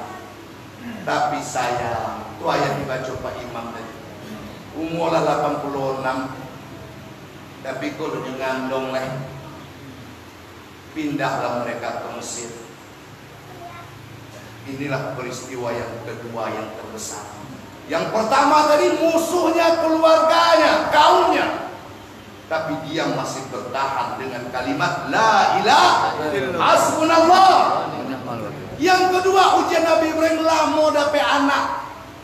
Tapi sayang, itu ayat dibaca Pak Imam tadi. Umurlah 86. Tapi kalau ngandong lah, pindahlah mereka ke Mesir. Inilah peristiwa yang kedua yang terbesar. Yang pertama tadi musuhnya keluarganya, kaumnya. Tapi dia masih bertahan dengan kalimat La ilaha hasbunallah. Yang kedua ujian Nabi Ibrahim lama dapat anak.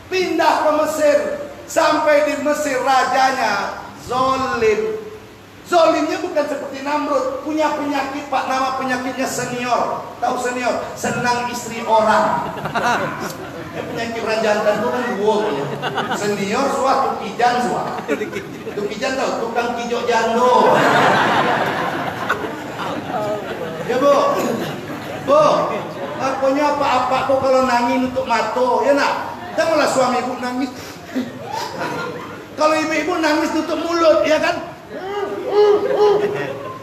Pindah ke Mesir. Sampai di Mesir rajanya zolim. Zolimnya bukan seperti Namrud, punya penyakit Pak, nama penyakitnya senior. Tahu senior? Senang istri orang. Penyakit orang jantan itu kan dua punya. Senior suatu kijan suatu. Itu kijan tahu, tukang kijok jando. Ya Bu, punya apa-apa kok kalau nangis untuk mato, ya nak? Janganlah suami ibu nangis. Kalau ibu-ibu nangis tutup mulut, ya kan?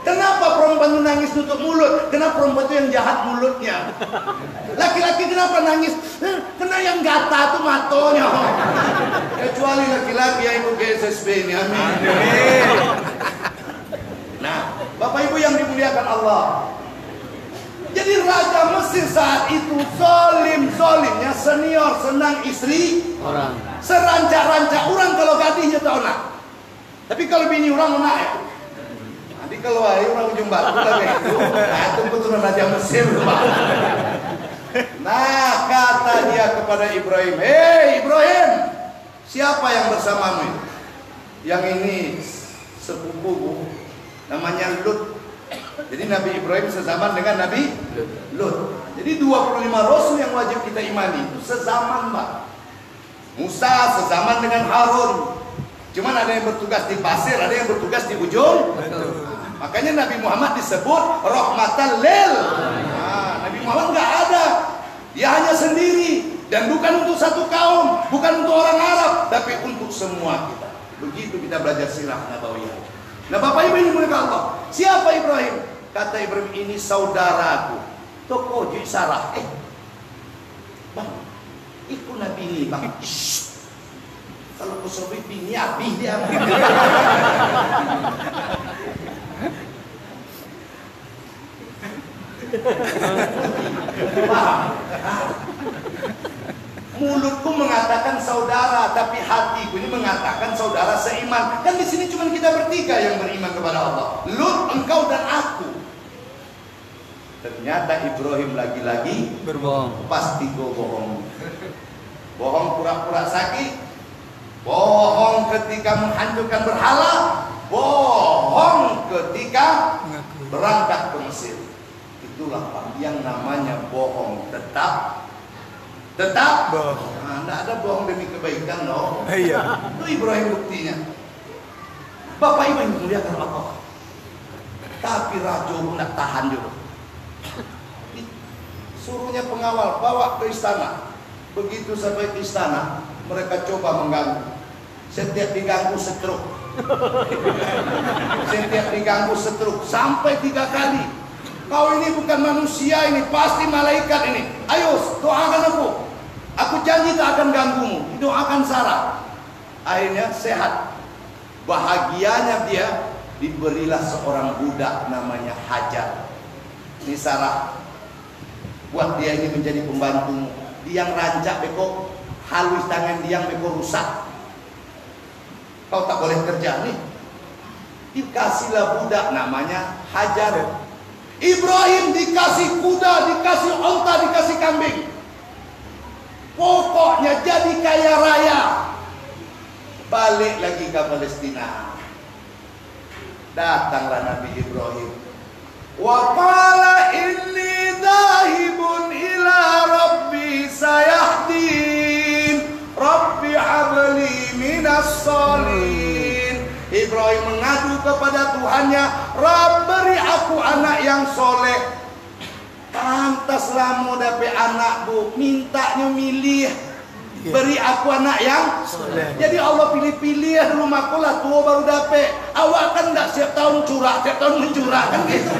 Kenapa perempuan itu nangis tutup mulut? Kenapa perempuan itu yang jahat mulutnya? Laki-laki kenapa nangis? Kena yang gata tuh matonya. Kecuali laki-laki yang ikut GSSB ini, amin. Nah, Bapak Ibu yang dimuliakan Allah. Jadi Raja Mesir saat itu zolimnya senior, senang istri orang. Serancak-rancak orang kalau gadisnya tahu nak. Tapi kalau bini orang nak ya. Nanti kalau orang ujung batu lagi itu, itu betul Raja Mesir, Pak. Nah, kata dia kepada Ibrahim, "Hei Ibrahim, siapa yang bersamamu?" Yang ini sepupuku, namanya Lut. Jadi Nabi Ibrahim sezaman dengan Nabi Lut. Jadi 25 rasul yang wajib kita imani itu sezaman, Pak. Musa sezaman dengan Harun. Cuman ada yang bertugas di pasir, ada yang bertugas di ujung. Makanya Nabi Muhammad disebut rahmatan lil. Nah, Nabi Muhammad nggak ada, dia hanya sendiri dan bukan untuk satu kaum, bukan untuk orang Arab, tapi untuk semua kita. Begitu kita belajar sirah nabawiyah. Nah, Bapak Ibu ini mulia Allah. Siapa Ibrahim? Kata Ibrahim, ini saudaraku. Toko Ji Sarah. Bang, ikut Nabi ini, Bang. Kalau kusobi bini api dia. Mulutku mengatakan saudara, tapi hatiku ini mengatakan saudara seiman. Kan di sini cuma kita bertiga yang beriman kepada Allah. Lut, engkau dan aku. Ternyata Ibrahim lagi-lagi berbohong. Pasti gue bohong. Bohong pura-pura sakit. Bohong ketika menghancurkan berhala. Bohong ketika berangkat ke Mesir. Itulah Pak, yang namanya bohong tetap bohong. Nah, tidak ada bohong demi kebaikan loh. Iya. Itu Ibrahim buktinya. Bapak Ibu yang dimuliakan Allah. Tapi raja pun tidak tahan juga. Suruhnya pengawal bawa ke istana. Begitu sampai ke istana, mereka coba mengganggu. Setiap diganggu stroke. Setiap diganggu stroke sampai 3 kali. Kau ini bukan manusia, ini pasti malaikat ini. Ayo doakan aku. Aku janji tak akan ganggumu. Doakan Sarah. Akhirnya sehat. Bahagianya dia diberilah seorang budak namanya Hajar. Ini Sarah, buat dia ini menjadi pembantumu. Dia yang rancak beko, halus tangan dia yang beko rusak. Kau tak boleh kerja nih. Dikasihlah budak namanya Hajar. Ibrahim dikasih kuda, dikasih onta, dikasih kambing. Pokoknya jadi kaya raya. Balik lagi ke Palestina. Datanglah Nabi Ibrahim. Wa qala inni dhahibun ila rabbi sayahdin. Rabbi habli minas solihin. Ibrahim mengadu kepada Tuhannya, Rabb beri aku anak yang soleh. Pantaslah mau dapat anak bu, mintanya milih. Beri aku anak yang soleh. Jadi Allah pilih-pilih rumahku lah tua baru dapat. Awak kan enggak setiap tahun curah, setiap tahun mencurah kan gitu.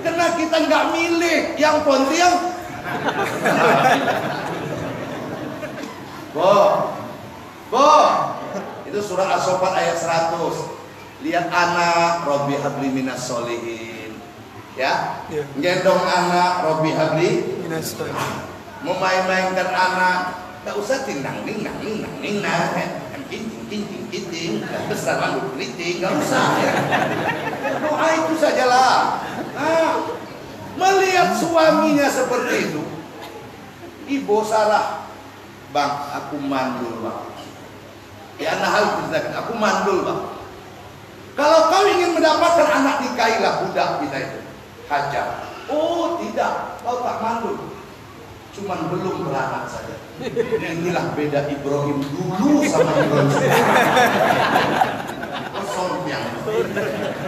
Karena kita enggak milih yang penting. Bo, itu surah As-Saffat ayat 100. Lihat anak, Robbi habli minas solihin. Ya, gendong anak, Robbi habli minas solihin. Memain-mainkan anak, tak usah tinang, kinting, besar rambut keriting, nggak usah. Ya. Doa itu sajalah. Nah, melihat suaminya seperti itu, Ibu Sarah, Bang, aku mandul bang. Ya anak hal ceritakan, aku mandul bang. Kalau kau ingin mendapatkan anak, nikahilah budak kita itu, Hajar. Oh tidak, kau tak mandul. Cuman belum beranak saja. Inilah beda Ibrahim dulu sama Ibrahim sekarang. Kosongnya.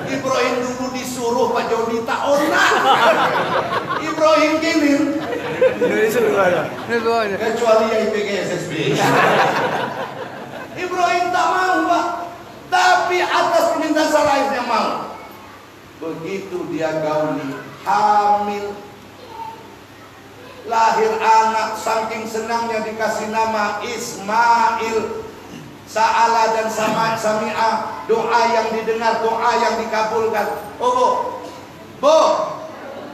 Ibrahim dulu disuruh Pak Jody tak onak. Ibrahim kini kecuali yang IPG SSB. Ibrahim tak mau Pak. Tapi atas permintaan Sarah yang mau. Begitu dia gauli, hamil, lahir anak, saking senangnya dikasih nama Ismail. Sa'ala dan sami'a, doa yang didengar, doa yang dikabulkan. Oh Bo,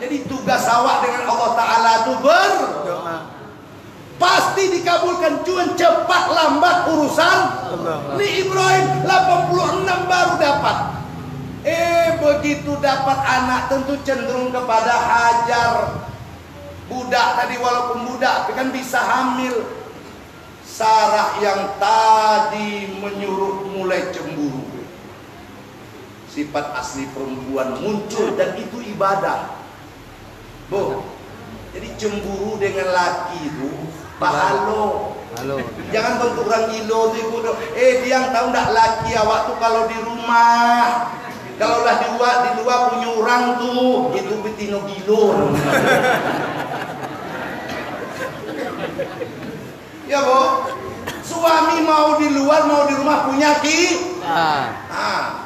jadi tugas awak dengan Allah Ta'ala itu berdoa. Pasti dikabulkan, cuma cepat lambat urusan. Ini Ibrahim 86 baru dapat. Begitu dapat anak tentu cenderung kepada Hajar. Budak tadi walaupun budak kan bisa hamil. Sarah yang tadi menyuruh mulai cemburu. Sifat asli perempuan muncul dan itu ibadah. Bu, jadi cemburu dengan laki itu bahalo. Halo. Jangan bentuk orang gilo itu. Dia tahu ndak laki awak tuh kalau di rumah. Kalau lah di luar punya orang tuh itu betino gilo. Ya Bu, suami mau di luar mau di rumah punya kita.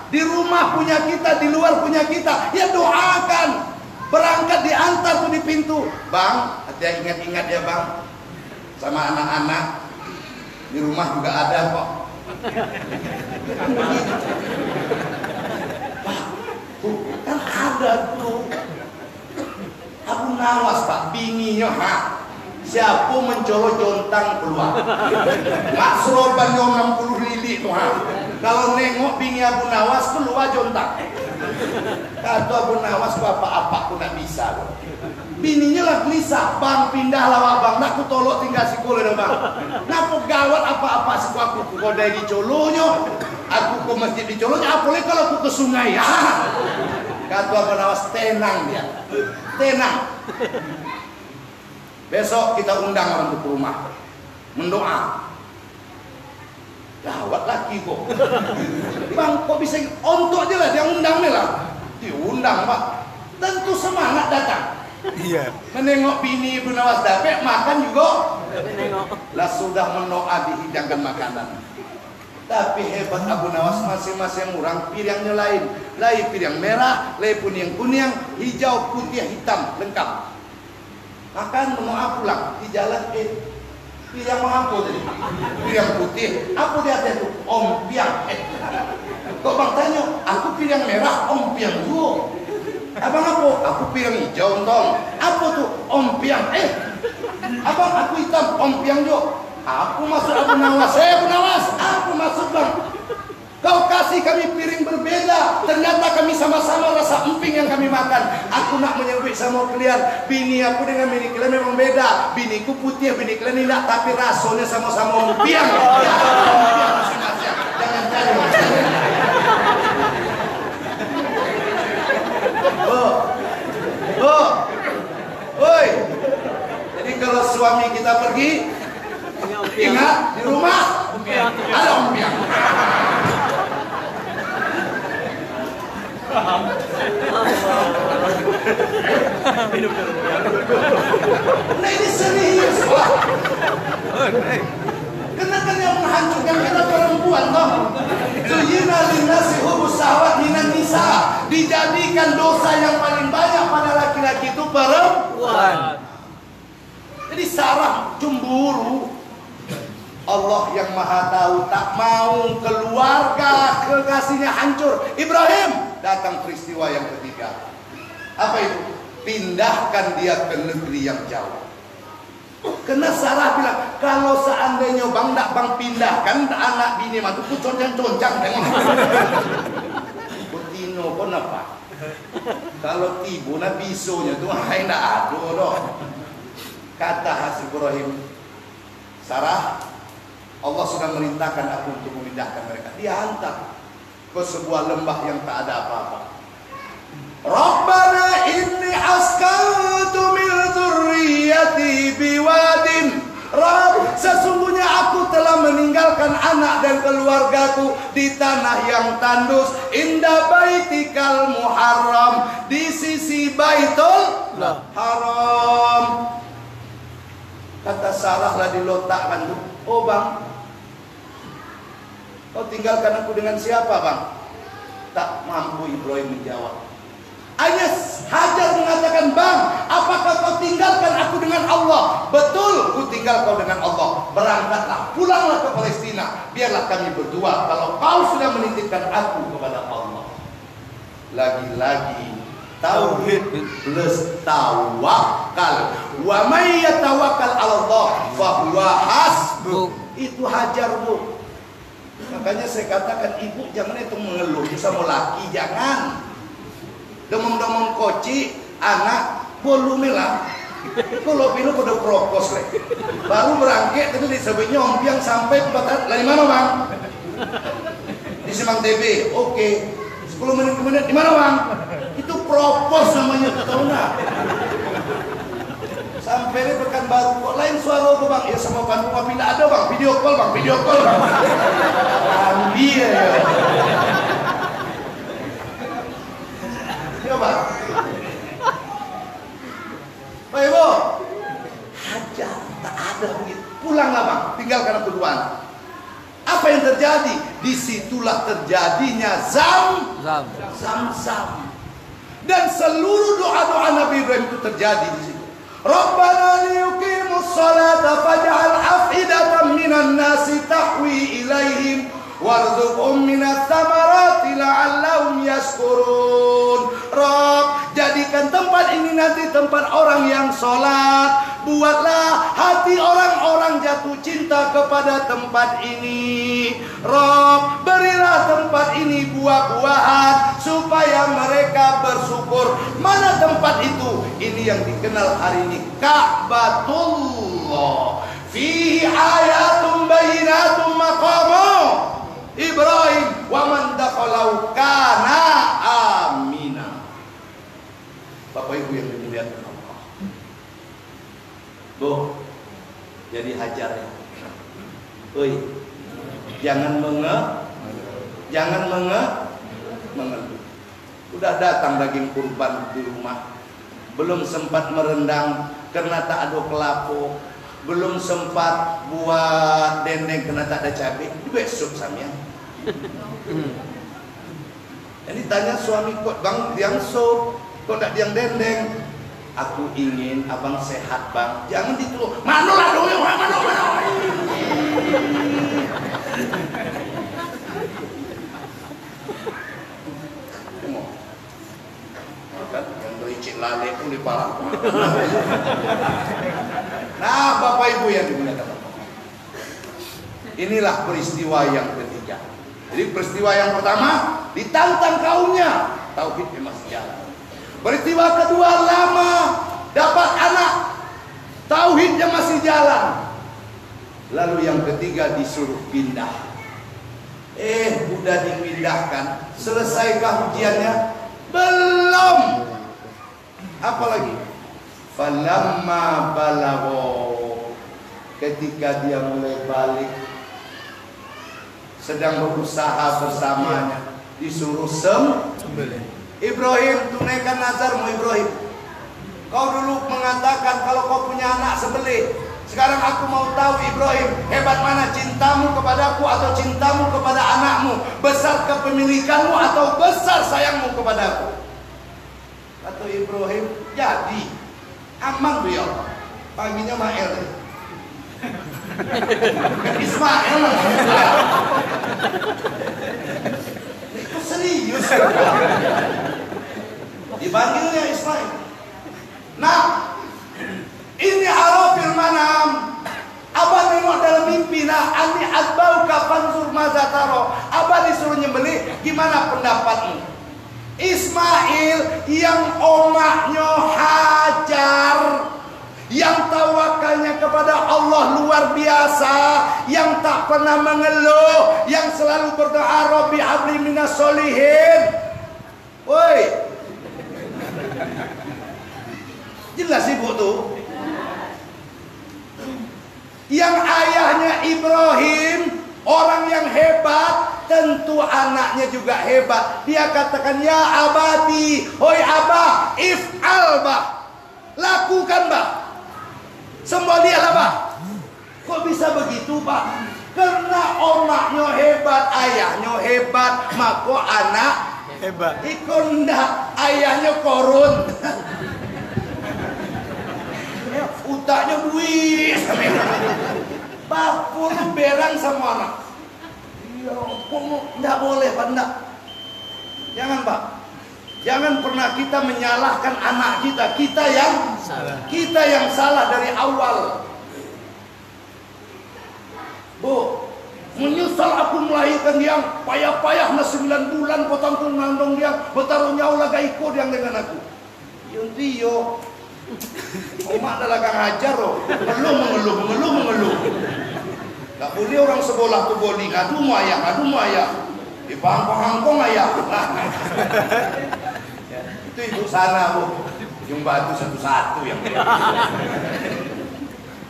Di rumah punya kita, di luar punya kita. Ya doakan. Berangkat diantar tuh di pintu. Bang, hati ingat-ingat ya Bang. Sama anak-anak. Di rumah juga ada kok. Pak, kan ada tuh. Abu Nawas Pak, bininya siapa mencolok jontang keluar. Mak seroban yang 60 lili tuh Kalau nengok bini Abu Nawas keluar jontang. Kata Abu Nawas apa-apa aku nak bisa. Bininya lah gelisah, Bang pindahlah wak Bang, nak ku tolok tinggal si kule dah Bang. Nak gawat apa-apa si aku kodai di colonya, aku ke masjid di colonya, apalagi kalau aku ke sungai. Kata Abu Nawas tenang dia, tenang. Besok kita undang orang ke rumah, mendoa. Gawat lagi kok. Bang, kok bisa ontok aja lah, dia undang nih lah. Diundang Pak. Tentu semangat datang. Iya. Menengok bini Ibu Nawas Dape makan juga. Lah sudah menoa dihidangkan makanan. Tapi hebat Abu Nawas, masing-masing orang piringnya lain. Lain piring merah, lain kuning, hijau, putih, hitam, lengkap. Makan menoa pulang di jalan piring mau apa tadi? Piring putih, apa dia itu? Ompiang. Kok bang tanya, aku piring merah, ompiang juga. Abang apa? Aku piring hijau tong. Apa tuh? Ompiang. Abang aku hitam, ompiang juga. Aku masuk Abu Nawas, Abu Nawas, aku masuk bang. Kau kasih kami piring berbeda. Ternyata kami sama-sama rasa emping yang kami makan. Aku nak menyebut sama kalian, bini aku dengan bini kalian memang beda. Biniku putih, bini kalian tidak, tapi rasanya sama-sama empiang. Ya, empiang masing-masing. Jangan cari. Woi. Jadi kalau suami kita pergi, ingat di rumah ada ompiang. Nah ini serius lah. Karena kan yang menghancurkan kita perempuan toh. Zuyina linnasi hubus syahwat minan nisa. Dijadikan dosa yang paling banyak pada laki-laki itu perempuan. Jadi Sarah cemburu. Allah yang maha tahu tak mau keluarga kekasihnya hancur. Ibrahim datang peristiwa yang ketiga. Apa itu? Pindahkan dia ke negeri yang jauh. Karena Sarah bilang, kalau seandainya bang tak bang pindahkan anak bini matu concang-concang dengan Butino pun apa? Kalau tibu na bisonya tuh hai ndak ada doh. Kata Hasib Ibrahim, Sarah, Allah sudah merintahkan aku untuk memindahkan mereka. Dia hantar ke sebuah lembah yang tak ada apa-apa. Rabbana inni askantu min dzurriyyati biwadin. Rabb, sesungguhnya aku telah meninggalkan anak dan keluargaku di tanah yang tandus, inda baitikal muharram, di sisi Baitul Haram. Kata Sarah lah diletakkan tuh, oh bang, kau tinggalkan aku dengan siapa bang? Tak mampu Ibrahim menjawab. Ayas Hajar mengatakan, bang, apakah kau tinggalkan aku dengan Allah? Betul, ku tinggal kau dengan Allah. Berangkatlah, pulanglah ke Palestina. Biarlah kami berdua, kalau kau sudah menitipkan aku kepada Allah. Lagi-lagi tauhid plus tawakal. Wa may yatawakkal 'ala Allah fa huwa hasbuh. Itu Hajar, Bu. Makanya saya katakan ibu jangan itu mengeluh sama laki, jangan. Demam-demam koci anak volume lah. Kalau pilu pada prokos leh. Baru berangkat tadi disebutnya ompiang sampai batas. Dari mana bang? Di Semang TB. Oke. 10 menit kemudian di mana bang? Itu propos namanya, tahu nggak? Sampai ini Pekanbaru kok lain suara kok bang? Ya sama Bandung tapi tidak ada bang. Video call bang, video call bang. Ambil ya. Ya bang. Pak Ibu, Hajar tak ada begitu. Pulanglah bang, tinggalkan aku dua anak. Apa yang terjadi? Disitulah terjadinya Zam-Zam. Dan seluruh doa-doa Nabi Ibrahim itu terjadi di situ. Rabbana liyuqimus salata faj'al af'idatan minan nasi tahwi ilaihim warzuqhum minats tsamarati la'allahum yashkurun. Rabb, jadikan tempat ini nanti tempat orang yang sholat. Buatlah hati orang-orang jatuh cinta kepada tempat ini. Rabb, berilah tempat ini buah-buahan supaya mereka bersyukur. Mana tempat itu? Ini yang dikenal hari ini Ka'batullah. Fihi ayatum bayyinatum maqamu Ibrahim wa man dakhalahu kana amina. Bapak Ibu yang dimuliakan Allah. Bu, jadi Hajar ya. Oi, jangan mengeluh. Udah datang daging kurban di rumah. belum sempat merendang karena tak ada kelapa, belum sempat buat dendeng karena tak ada cabai, besok samia. Jadi tanya suami, kok bang diang sup, kok tak diang dendeng? Aku ingin abang sehat bang, jangan dituduh. Mana lah dong, mana. Kan yang bericik lale pun di pala. Nah, Bapak Ibu yang dimuliakan Allah, inilah peristiwa yang ketiga. Jadi peristiwa yang pertama ditantang kaumnya, tauhidnya masih jalan. Peristiwa kedua lama dapat anak, tauhidnya masih jalan. Lalu yang ketiga disuruh pindah. Udah dipindahkan, selesaikah ujiannya? Belum. Apalagi? Falamma balagho, ketika dia mulai balik, sedang berusaha bersamanya, disuruh sembelih. Ibrahim, tunaikan nazarmu Ibrahim. Kau dulu mengatakan kalau kau punya anak sembelih. Sekarang aku mau tahu Ibrahim, hebat mana cintamu kepadaku atau cintamu kepada anakmu? Besar kepemilikanmu atau besar sayangmu kepadaku? Kata Ibrahim, jadi aman tuh ya Allah. Panggilnya Mael. Ismail. Itu serius. Dipanggilnya Ismail. Nah, ini arafil manam. Abah nengok dalam mimpi. Nah, ani adbauka fanzur maza taro. Abah disuruh nyembelih, gimana pendapatmu? Ismail yang omaknya Hajar, yang tawakalnya kepada Allah luar biasa, yang tak pernah mengeluh, yang selalu berdoa Rabbi habli minas solihin. Woi, jelas ibu tuh. Yang ayahnya Ibrahim, orang yang hebat, tentu anaknya juga hebat. Dia katakan, ya abati, hoi abah, if'al bah, lakukan bah, sembelihlah bah. Kok bisa begitu pak? Karena omaknya hebat, ayahnya hebat, maka anak hebat. Ikut ndak, ayahnya korun. Utaknya duit. Bapur berang sama anak. Ya, ndak boleh pak, ndak. Jangan pak. Jangan pernah kita menyalahkan anak kita. Kita yang salah dari awal. Bu, menyesal aku melahirkan dia, payah-payah na 9 bulan potong nandong dia, bertaruh nyawa laga ikut yang dengan aku. Yo. Omak adalah kang Hajar loh. Mengeluh. Gak boleh orang sekolah tuh boli ngadu mu ayah. Di pangkong ayah. Itu ibu sana bu, yang batu satu-satu yang.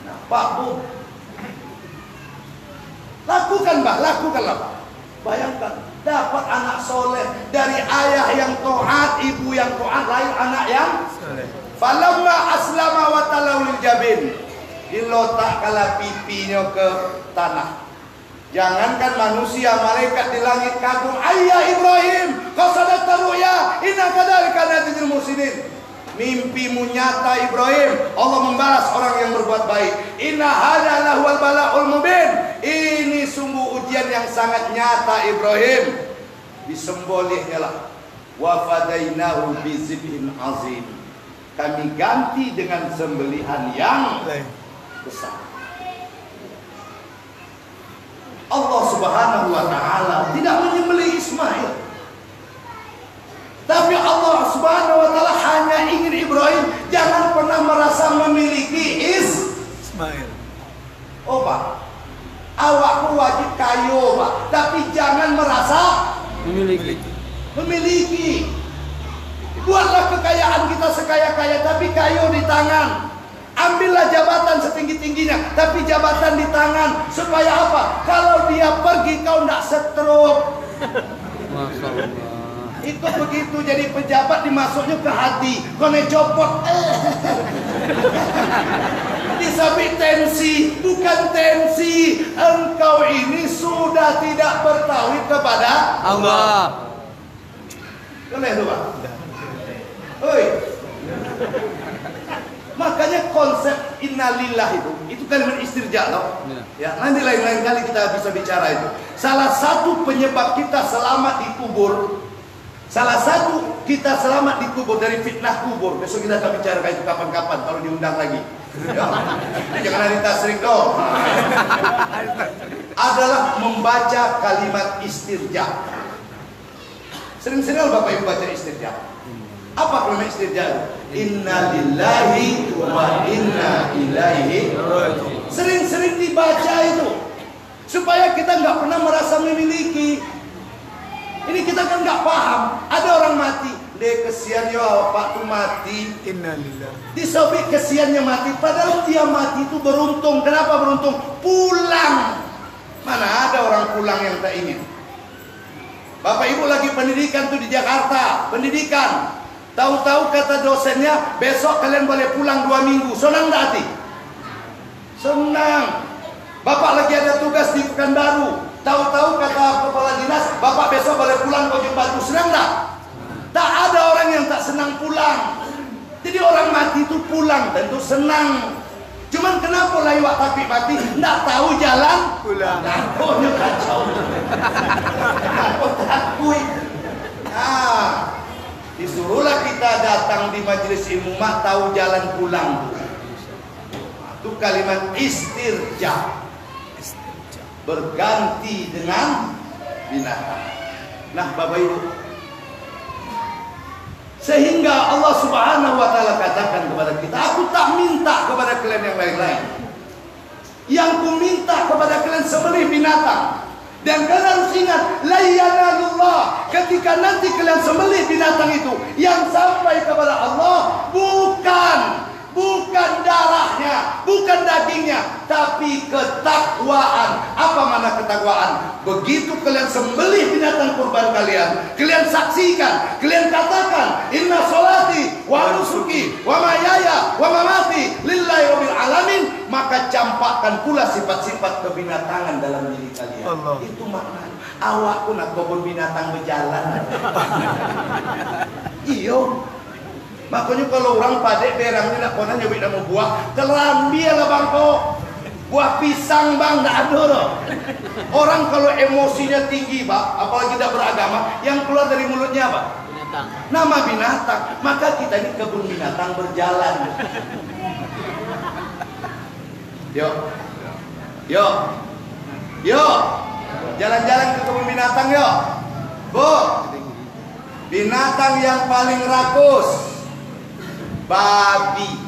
Nah, Pak Bu, lakukanlah Pak. Bayangkan dapat anak soleh dari ayah yang taat, ibu yang taat, lain anak yang soleh. Falamma aslama wa talawil jabin, dilotak kala pipinya ke tanah. Jangankan manusia, malaikat di langit kagum. Ayah Ibrahim, kau sadar ruya, inna kadzalika najzil muhsinin. Mimpimu nyata Ibrahim, Allah membalas orang yang berbuat baik. Inna hadza lahuwal bala'ul mubin. Ini sungguh ujian yang sangat nyata Ibrahim. Disembelihnya lah. Wa fadainahu bizibhin azim. Kami ganti dengan sembelihan yang besar. Allah Subhanahu wa taala tidak menyembelih Ismail. Tapi Allah Subhanahu wa taala hanya ingin Ibrahim jangan pernah merasa memiliki Ismail. Oh Pak, awakku wajib kayo Pak, tapi jangan merasa memiliki. Buatlah kekayaan kita sekaya-kaya, tapi kayo di tangan. Ambillah jabatan setinggi-tingginya, tapi jabatan di tangan. Supaya apa? Kalau dia pergi kau tidak stroke. Itu begitu jadi pejabat dimasuknya ke hati. Kone copot. Disabit tensi, bukan tensi. Engkau ini sudah tidak bertauhid kepada Allah. Boleh tu Pak? Oi. Makanya konsep innalillah itu kalimat istirja tau? Ya, nanti lain-lain kali kita bisa bicara itu. Salah satu penyebab kita selamat di kubur, salah satu kita selamat di kubur dari fitnah kubur. Besok kita akan bicara itu kapan-kapan kalau diundang lagi. Ya. Jangan hari tasrik dong. Adalah membaca kalimat istirja. Sering-sering Bapak Ibu baca istirja. Apa kalimat istirja? Inna lillahi wa inna ilaihi raji'un. Sering-sering dibaca itu supaya kita nggak pernah merasa memiliki. Ini kita kan nggak paham. Ada orang mati, deh kesian ya Pak tuh mati. Innalillah. Disobek kesiannya mati, padahal dia mati itu beruntung. Kenapa beruntung? Pulang. Mana ada orang pulang yang tak ingin? Bapak Ibu lagi pendidikan tuh di Jakarta, pendidikan. Tahu-tahu kata dosennya, besok kalian boleh pulang 2 minggu. Senang tak hati? Senang. Bapak lagi ada tugas di Pekanbaru. Tahu-tahu kata kepala dinas, Bapak besok boleh pulang ke Ujung Batu. Senang tak? Tak ada orang yang tak senang pulang. Jadi orang mati itu pulang, tentu senang. Cuman kenapa lewat tapi mati? Nggak tahu jalan Pulang. Takutnya kacau. Takut. Nah, disuruhlah kita datang di majelis ilmu mak tahu jalan pulang. Itu kalimat istirja. Berganti dengan binatang. Nah, Bapak Ibu, sehingga Allah Subhanahu wa taala katakan kepada kita, aku tak minta kepada kalian yang lain-lain. Yang ku minta kepada kalian sembelih binatang. Dan kalian harus ingat, la yanalullah, ketika nanti kalian sembelih binatang itu, yang sampai kepada Allah bukan darahnya, bukan dagingnya, tapi ketakwaan. Apa makna ketakwaan? Begitu kalian sembelih binatang kurban kalian, kalian saksikan, kalian katakan, inna sholati wa nusuki wa mahyaya wa mamati lillahi rabbil alamin, maka campakkan pula sifat-sifat kebinatangan dalam diri kalian. Allah. Itu makna. Awak pun nak kebun binatang berjalan. Iyo. Makanya kalau orang padek berang ni nak kena nyebut nama buah, kelambi lah bang kau. Buah pisang bang, tak ada loh. Orang kalau emosinya tinggi bang, apalagi tidak beragama, yang keluar dari mulutnya apa? Binatang. Nama binatang. Maka kita ini kebun binatang berjalan. Yo, jalan-jalan ke kebun binatang yo. Bu, binatang yang paling rakus, babi.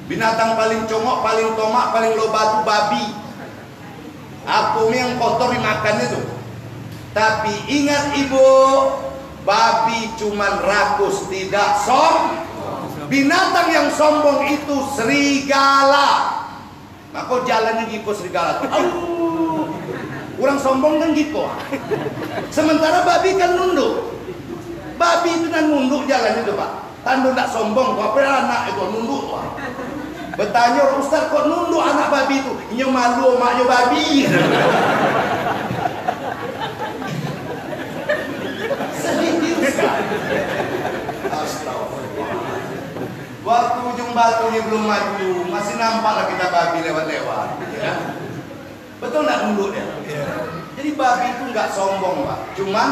Binatang paling congok, paling tomak, paling loba itu babi. Apung yang kotor dimakan itu. Tapi ingat ibu, babi cuman rakus, tidak sombong. Binatang yang sombong itu serigala. Maka jalannya gitu serigala. Orang sombong kan gitu. Sementara babi kan nunduk. Babi itu kan nunduk jalannya itu Pak. Tanda nak sombong, apa anak itu nunduk. Bertanya orang ustaz, kok nunduk anak babi itu? Ini malu maknya babi. Sedikit sekali. Astagfirullah. Waktu Ujung Batu ini belum maju, masih nampaklah kita babi lewat-lewat. Ya? Betul nggak nunduk ya? Jadi babi itu nggak sombong Pak, cuman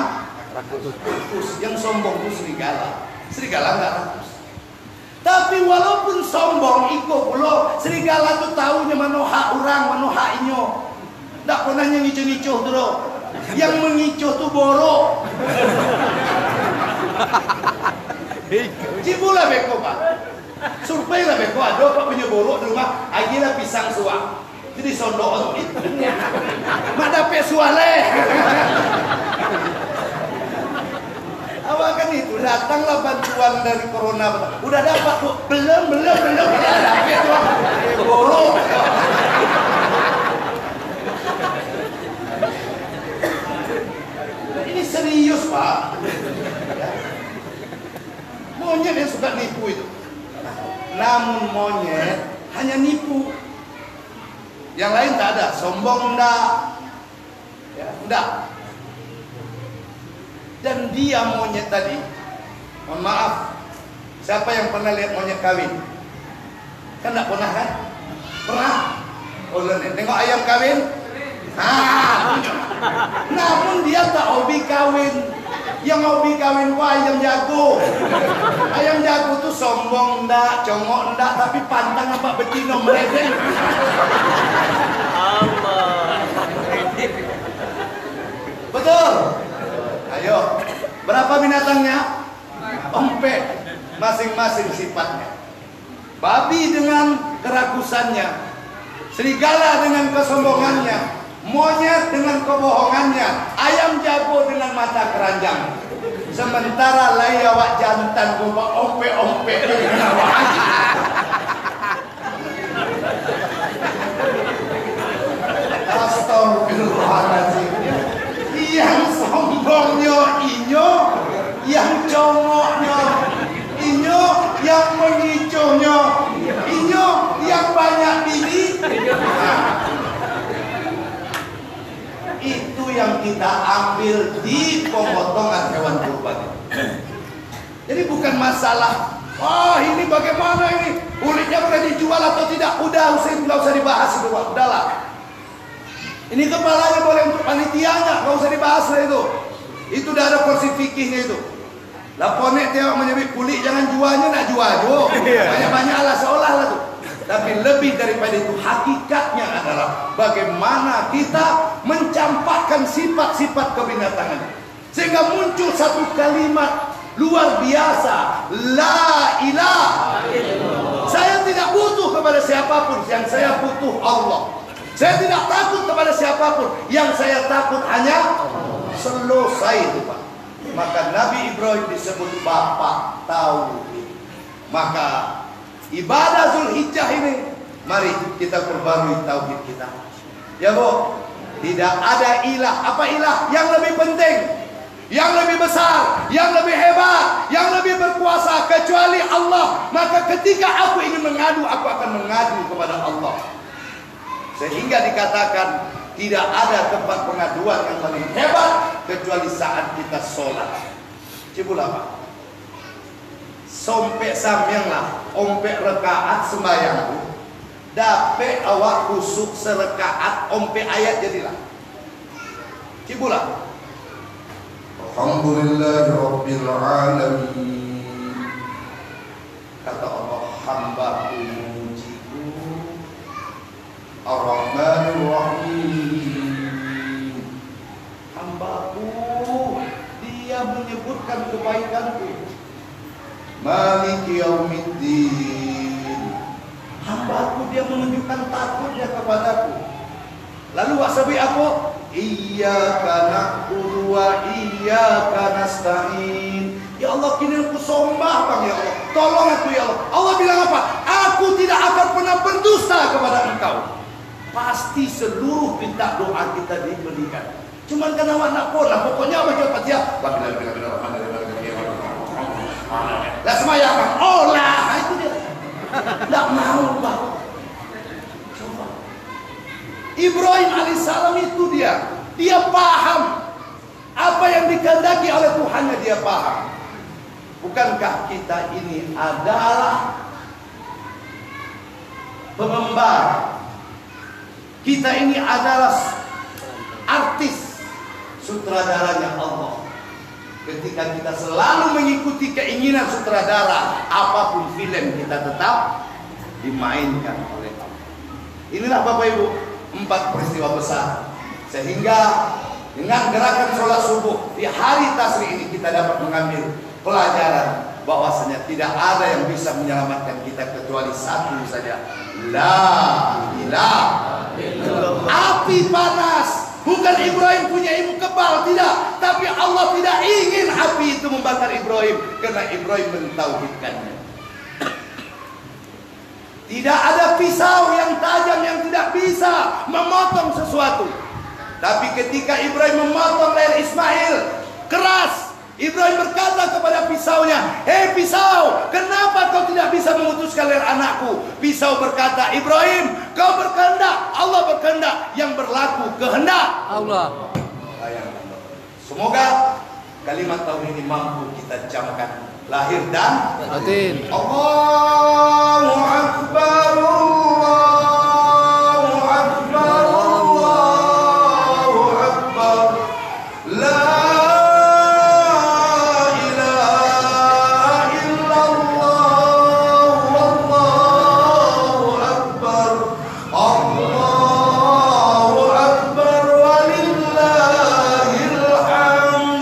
rakus. Yang sombong itu serigala. Serigala nggak rakus. Tapi walaupun sombong, ikut pula serigala tu tahunya mana hak orang, mana hak inyo. Tak pernah yang ngicuh-ngicuh tu loh. Yang mengicuh tu borok. Cibulah beko Pak. Survei lah beko, ada Pak punya borok di rumah, agilah pisang suak. Jadi sondok itu. Mak dapat sualeh. Awak kan itu datanglah bantuan dari corona. Udah dapat tuh? Belum dapat tuh. Borok. Ini serius Pak. hanya nipu. Yang lain tak ada, sombong enggak, ya, enggak. Dan dia monyet tadi, mohon maaf, siapa yang pernah lihat monyet kawin? Kan enggak pernah kan? Pernah? Oh, tengok ayam kawin? Namun dia tak hobi kawin. Yang hobi kawin ku ayam jago. Ayam jago tuh sombong ndak, congok ndak, tapi pantang apa betino meledeng. Allah. Betul. Ayo, berapa binatangnya? Empek, masing-masing sifatnya. Babi dengan kerakusannya, serigala dengan kesombongannya, monyet dengan kebohongannya, ayam jago dengan mata keranjang. Sementara layawak jantan gua ompe-ompe dengan awak. Astagfirullahaladzim. Yang sombongnya inyo, yang congoknya inyo, yang mengicuhnya inyo, yang banyak bini. Itu yang kita ambil di pemotongan hewan kurban. Jadi bukan masalah, wah ini bagaimana ini, kulitnya boleh dijual atau tidak. Udah, nggak usah dibahas itu, Pak. Udahlah. Ini kepalanya boleh untuk panitianya, nggak usah dibahas lah itu. Itu udah ada kursi fikihnya itu. Lah ponek tengok menyebut kulit jangan jualnya, nak jual. Banyak-banyak lah seolah lah tuh. Tapi lebih daripada itu, hakikatnya adalah bagaimana kita mencampakkan sifat-sifat kebinatangan, sehingga muncul satu kalimat luar biasa, la ilaha illallah. Saya tidak butuh kepada siapapun, yang saya butuh Allah. Saya tidak takut kepada siapapun, yang saya takut hanya selesai itu, Pak. Maka Nabi Ibrahim disebut bapak tauhid. Maka ibadah Zulhijjah ini, mari kita perbarui tauhid kita. Ya Bu, tidak ada ilah. Apa ilah yang lebih penting, yang lebih besar, yang lebih hebat, yang lebih berkuasa kecuali Allah. Maka ketika aku ingin mengadu, aku akan mengadu kepada Allah. Sehingga dikatakan tidak ada tempat pengaduan yang paling hebat kecuali saat kita sholat. Cibulah Pak. Sompek samyang lah, ompek rekaat sembayangku, dape awak kusuk serekaat ompek ayat jadilah. Cibulah. Alhamdulillahi Rabbil Alamin. Kata Allah, hamba mujiku Ar-Rahmanir Rahim. Hambaku, dia menyebutkan kebaikanku. Malik Yaumiddin. Hambaku, dia menunjukkan takutnya kepadaku. Lalu wasabi aku, iyyaka na'budu wa iyyaka nasta'in. Ya Allah, kini aku sombah Bang, ya Allah. Tolong aku ya Allah. Allah bilang apa? Aku tidak akan pernah berdusta kepada engkau. Pasti seluruh minta doa kita diberikan. Cuman karena anak pola, pokoknya baca Fatihah. Lah semayang Bang. Oh lah, itu dia. Tidak mau Bang. Coba. Ibrahim alaihissalam itu dia paham apa yang dikehendaki oleh Tuhannya, dia paham. Bukankah kita ini adalah pengembara? Kita ini adalah artis, sutradaranya Allah. Ketika kita selalu mengikuti keinginan sutradara, apapun film kita tetap dimainkan oleh Allah. Inilah Bapak Ibu, 4 peristiwa besar. Sehingga dengan gerakan sholat subuh di hari tasri ini kita dapat mengambil pelajaran bahwasanya tidak ada yang bisa menyelamatkan kita kecuali satu saja, la ilaha illallah. Api panas, bukan Ibrahim punya ilmu kebal, tidak, tapi Allah tidak ingin api itu membakar Ibrahim karena Ibrahim mentauhidkannya. Tidak ada pisau yang tajam yang tidak bisa memotong sesuatu. Tapi ketika Ibrahim memotong leher Ismail, keras, Ibrahim berkata kepada pisaunya, "Hei pisau, kenapa kau tidak bisa memutuskan leher anakku?" Pisau berkata, "Ibrahim, kau berkehendak, Allah berkehendak, yang berlaku kehendak Allah." Semoga kalimat tauhid ini mampu kita camkan lahir dan batin. Allahu Akbar, Allahu Akbar, Allahu Akbar, la ilaha illallah, Allahu Akbar, Allahu Akbar, walillahil hamd.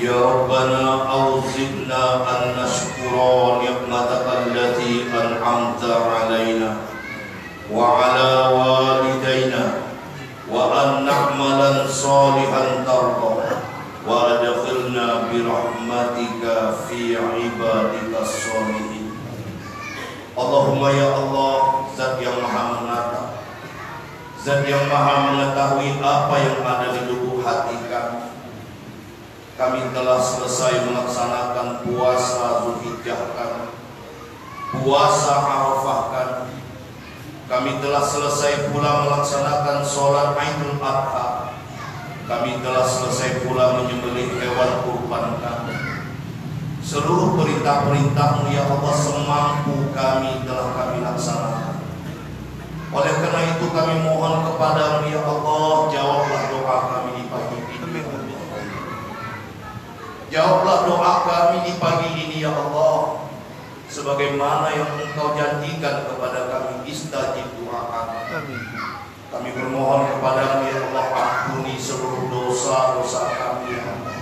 Ya Rabbana awzidna an nashkura ni'mataka allati an'amta alaina wa ala walidayna wa an na'mala ibadika sholihin. Allahumma ya Allah, Zat yang maha menatap, Zat yang maha mengetahui apa yang ada di lubuk hati kami. Kami telah selesai melaksanakan puasa Zulhijjah kami, puasa Arafah kami. Kami telah selesai pula melaksanakan sholat Idul Adha. Kami telah selesai pula menyembelih hewan kurban kami. Seluruh perintah-perintah-Mu ya Allah semampu kami telah kami laksanakan. Oleh karena itu kami mohon kepada-Mu ya Allah, jawablah doa kami di pagi ini. Jawablah doa kami di pagi ini ya Allah, sebagaimana yang Engkau janjikan kepada kami, istajib doa kami. Kami bermohon kepada-Mu ya Allah, ampuni seluruh dosa-dosa kami ya Allah.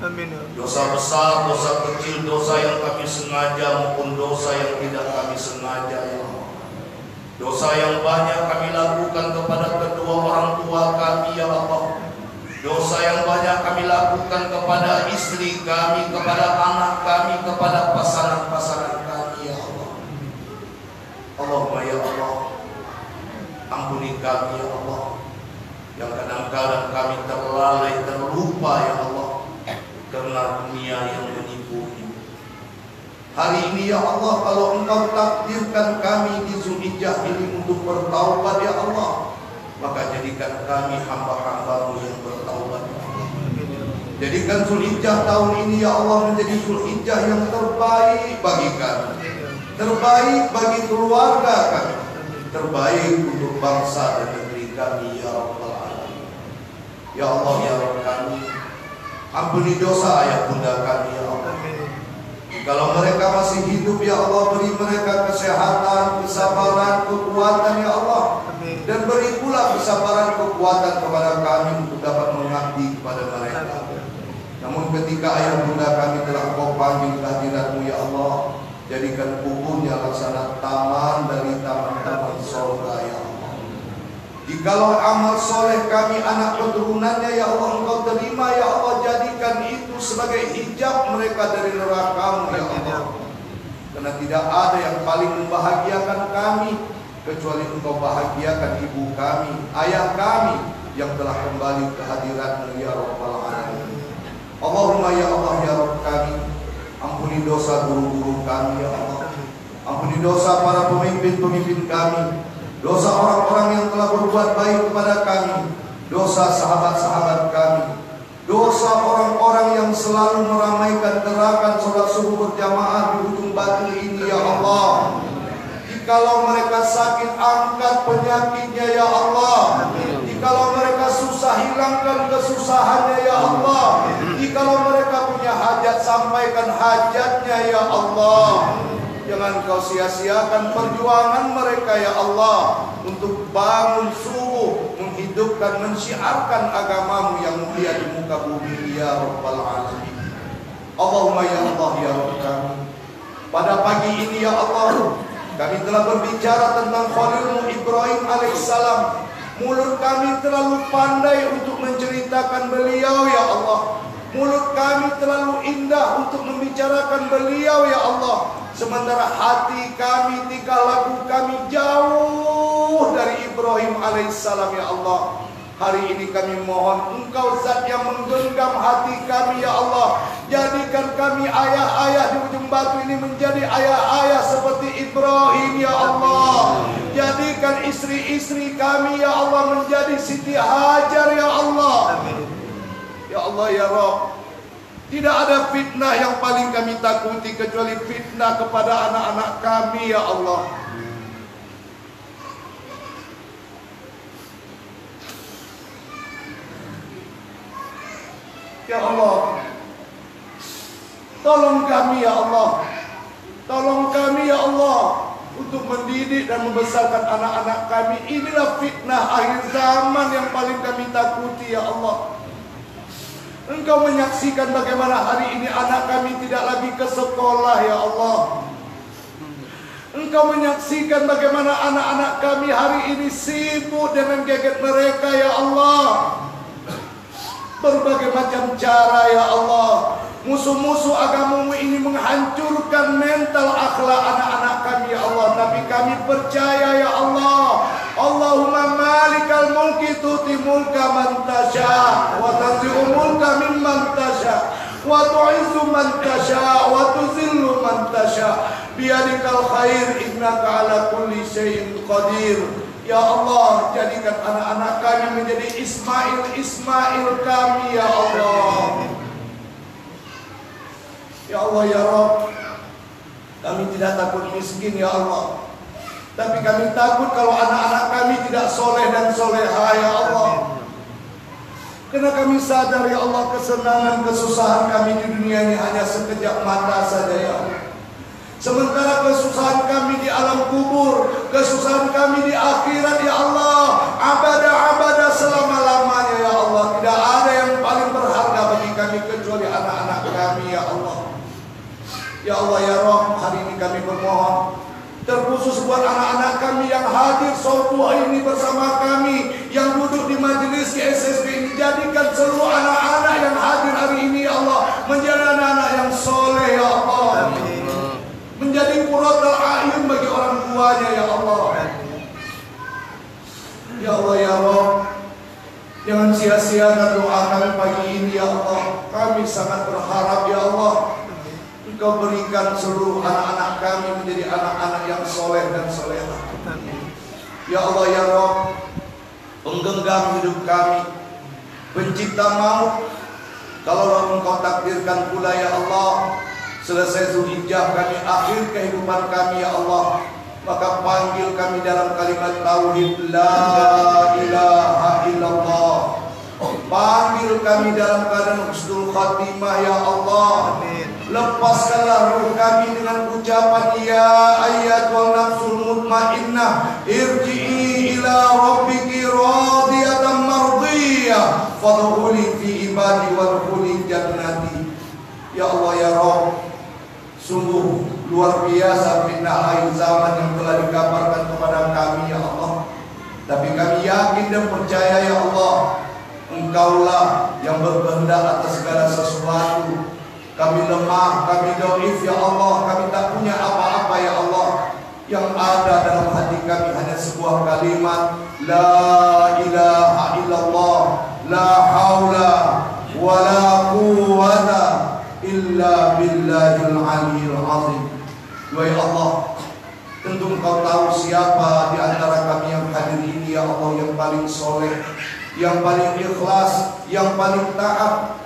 Amin. Dosa besar, dosa kecil, dosa yang kami sengaja maupun dosa yang tidak kami sengaja ya Allah. Dosa yang banyak kami lakukan kepada kedua orang tua kami ya Allah. Dosa yang banyak kami lakukan kepada istri kami, kepada anak kami, kepada pasangan-pasangan kami ya Allah. Allahumma ya Allah, ampuni kami ya Allah, yang kadang-kadang kami terlalai, terlupa ya Allah, karena dunia yang menipu ini. Hari ini ya Allah, kalau Engkau takdirkan kami di Zulhijjah ini untuk bertaubat ya Allah, maka jadikan kami hamba-hamba-Mu yang bertaubat ya Allah. Jadikan Zulhijjah tahun ini ya Allah menjadi Zulhijjah yang terbaik bagi kami, terbaik bagi keluarga kami, terbaik untuk bangsa dan negeri kami ya Rabbal Alamin. Ya Allah ya Rabb kami, ampuni dosa ayah bunda kami ya Allah. Kalau mereka masih hidup ya Allah, beri mereka kesehatan, kesabaran, kekuatan ya Allah. Dan beri pula kesabaran, kekuatan kepada kami untuk dapat mengabdi kepada mereka. Namun ketika ayah bunda kami telah Kau panggil kehadirat-Mu ya Allah, jadikan kuburnya laksana taman dari taman-taman surga ya Allah. Jikalau amal soleh kami, anak keturunannya ya Allah Engkau terima ya Allah, jadikan itu sebagai hijab mereka dari neraka-Mu ya Allah. Karena tidak ada yang paling membahagiakan kami kecuali Engkau bahagiakan ibu kami, ayah kami yang telah kembali ke hadirat-Mu ya Rabbal Alamin. Allahumma ya Allah ya Rabb kami, ampuni dosa guru-guru kami ya Allah, ampuni dosa para pemimpin-pemimpin kami, dosa orang-orang yang telah berbuat baik kepada kami, dosa sahabat-sahabat kami, dosa orang-orang yang selalu meramaikan gerakan sholat subuh berjamaah di ujung batu ini ya Allah. Jikalau mereka sakit, angkat penyakitnya ya Allah. Jikalau mereka susah, hilangkan kesusahannya ya Allah. Jikalau mereka punya hajat, sampaikan hajatnya ya Allah. Jangan Kau sia-siakan perjuangan mereka ya Allah, untuk bangun subuh, menghidupkan, mensyiarkan agama-Mu yang mulia di muka bumi ya Rabbal Alamin. Allahumma ya Allah ya Rabb kami, pada pagi ini ya Allah, kami telah berbicara tentang Khalil-Mu Ibrahim alaihissalam. Mulut kami terlalu pandai untuk menceritakan beliau ya Allah. Mulut kami terlalu indah untuk membicarakan beliau ya Allah. Sementara hati kami, tingkah laku kami jauh dari Ibrahim alaihissalam ya Allah. Hari ini kami mohon Engkau Zat yang menggenggam hati kami ya Allah. Jadikan kami ayah-ayah di ujung batu ini menjadi ayah-ayah seperti Ibrahim ya Allah. Jadikan istri-istri kami ya Allah menjadi Siti Hajar ya Allah. Ya Allah ya Rabb, tidak ada fitnah yang paling kami takuti kecuali fitnah kepada anak-anak kami ya Allah. Ya Allah, tolong kami ya Allah, tolong kami ya Allah untuk mendidik dan membesarkan anak-anak kami. Inilah fitnah akhir zaman yang paling kami takuti ya Allah. Engkau menyaksikan bagaimana hari ini anak kami tidak lagi ke sekolah ya Allah. Engkau menyaksikan bagaimana anak-anak kami hari ini sibuk dengan gadget mereka ya Allah. Berbagai macam cara ya Allah Musuh-musuh agamamu ini menghancurkan mental akhlak anak-anak kami ya Allah. Tapi kami percaya ya Allah, Allahumma malikal mulki tuti mulka man tasha wa tanzi'u mulka mimman tasha wa tu'izzu man tasha wa tuzillu man tasha biyadikal khair innaka ala kulli syai'in qadir. Ya Allah, jadikan anak-anak kami menjadi Ismail kami ya Allah. Ya Allah ya Rabb, kami tidak takut miskin ya Allah, tapi kami takut kalau anak-anak kami tidak soleh dan soleha ya Allah. Karena kami sadar ya Allah, kesenangan kesusahan kami di dunia ini hanya sekejap mata saja ya Allah. Sementara kesusahan kami di alam kubur, kesusahan kami di akhirat ya Allah, abada selama-lamanya ya Allah. Tidak ada yang paling berharga bagi kami kecuali anak-anak kami ya Allah. Ya Allah ya Rabb, hari ini kami bermohon terkhusus buat anak-anak kami yang hadir subuh ini bersama kami, yang duduk di majelis GSSB ini. Jadikan seluruh anak-anak yang hadir hari ini ya Allah menjadi anak-anak yang soleh ya Allah. Amin. Menjadi qurratul a'yun bagi orang tuanya ya Allah. Ya Allah ya Rabb, jangan sia-siakan doa kami pagi ini ya Allah. Kami sangat berharap ya Allah, Engkau berikan seluruh anak-anak kami menjadi anak-anak yang soleh dan solehah. Ya Allah ya Rabb, penggenggam hidup kami, pencipta maut, kalau Engkau takdirkan pula ya Allah, selesai Zulhijjah kami, akhir kehidupan kami ya Allah, maka panggil kami dalam kalimat tauhid la ilaha illallah. Panggil kami dalam keadaan husnul khatimah ya Allah. Lepaskanlah ruh kami dengan ucapan ya ayyatul nafsul mutmainnah irji'i ila rabbiki radiyatan mardiyah fadkhuli fi ibadi wadkhuli jannati. Ya Allah ya Rabb, sungguh luar biasa fitnah akhir zaman yang telah dikabarkan kepada kami ya Allah. Tapi kami yakin dan percaya ya Allah, Engkaulah yang berkehendak atas segala sesuatu. Kami lemah, kami dhaif ya Allah, kami tak punya apa-apa ya Allah. Yang ada dalam hati kami hanya sebuah kalimat la ilaha illallah, la haula wa la quwwata illa billahil aliyil azim. Ya Allah, tentu Engkau tahu siapa di antara kami yang hadir ini ya Allah yang paling soleh, yang paling ikhlas, yang paling taat.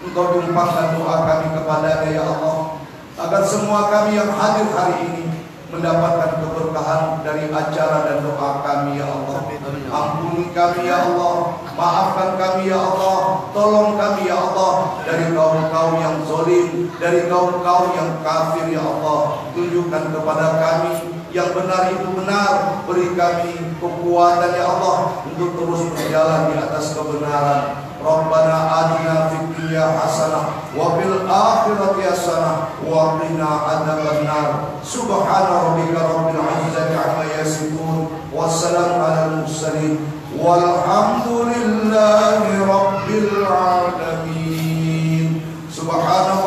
Engkau tumpahkan doa kami kepada-Nya ya Allah, agar semua kami yang hadir hari ini mendapatkan keberkahan dari acara dan doa kami ya Allah. Ampuni kami ya Allah, maafkan kami ya Allah, tolong kami ya Allah dari kaum-kaum yang zalim, dari kaum-kaum yang kafir ya Allah. Tunjukkan kepada kami yang benar itu benar, beri kami kekuatan ya Allah untuk terus berjalan di atas kebenaran. Rabbana atina fid dunya hasanah wa fil akhirati hasanah wa qina adzabannar. Subhana rabbika rabbil izzati amma yasifun, wassalamun alal mursalin, walhamdulillahi rabbil alamin. Subhana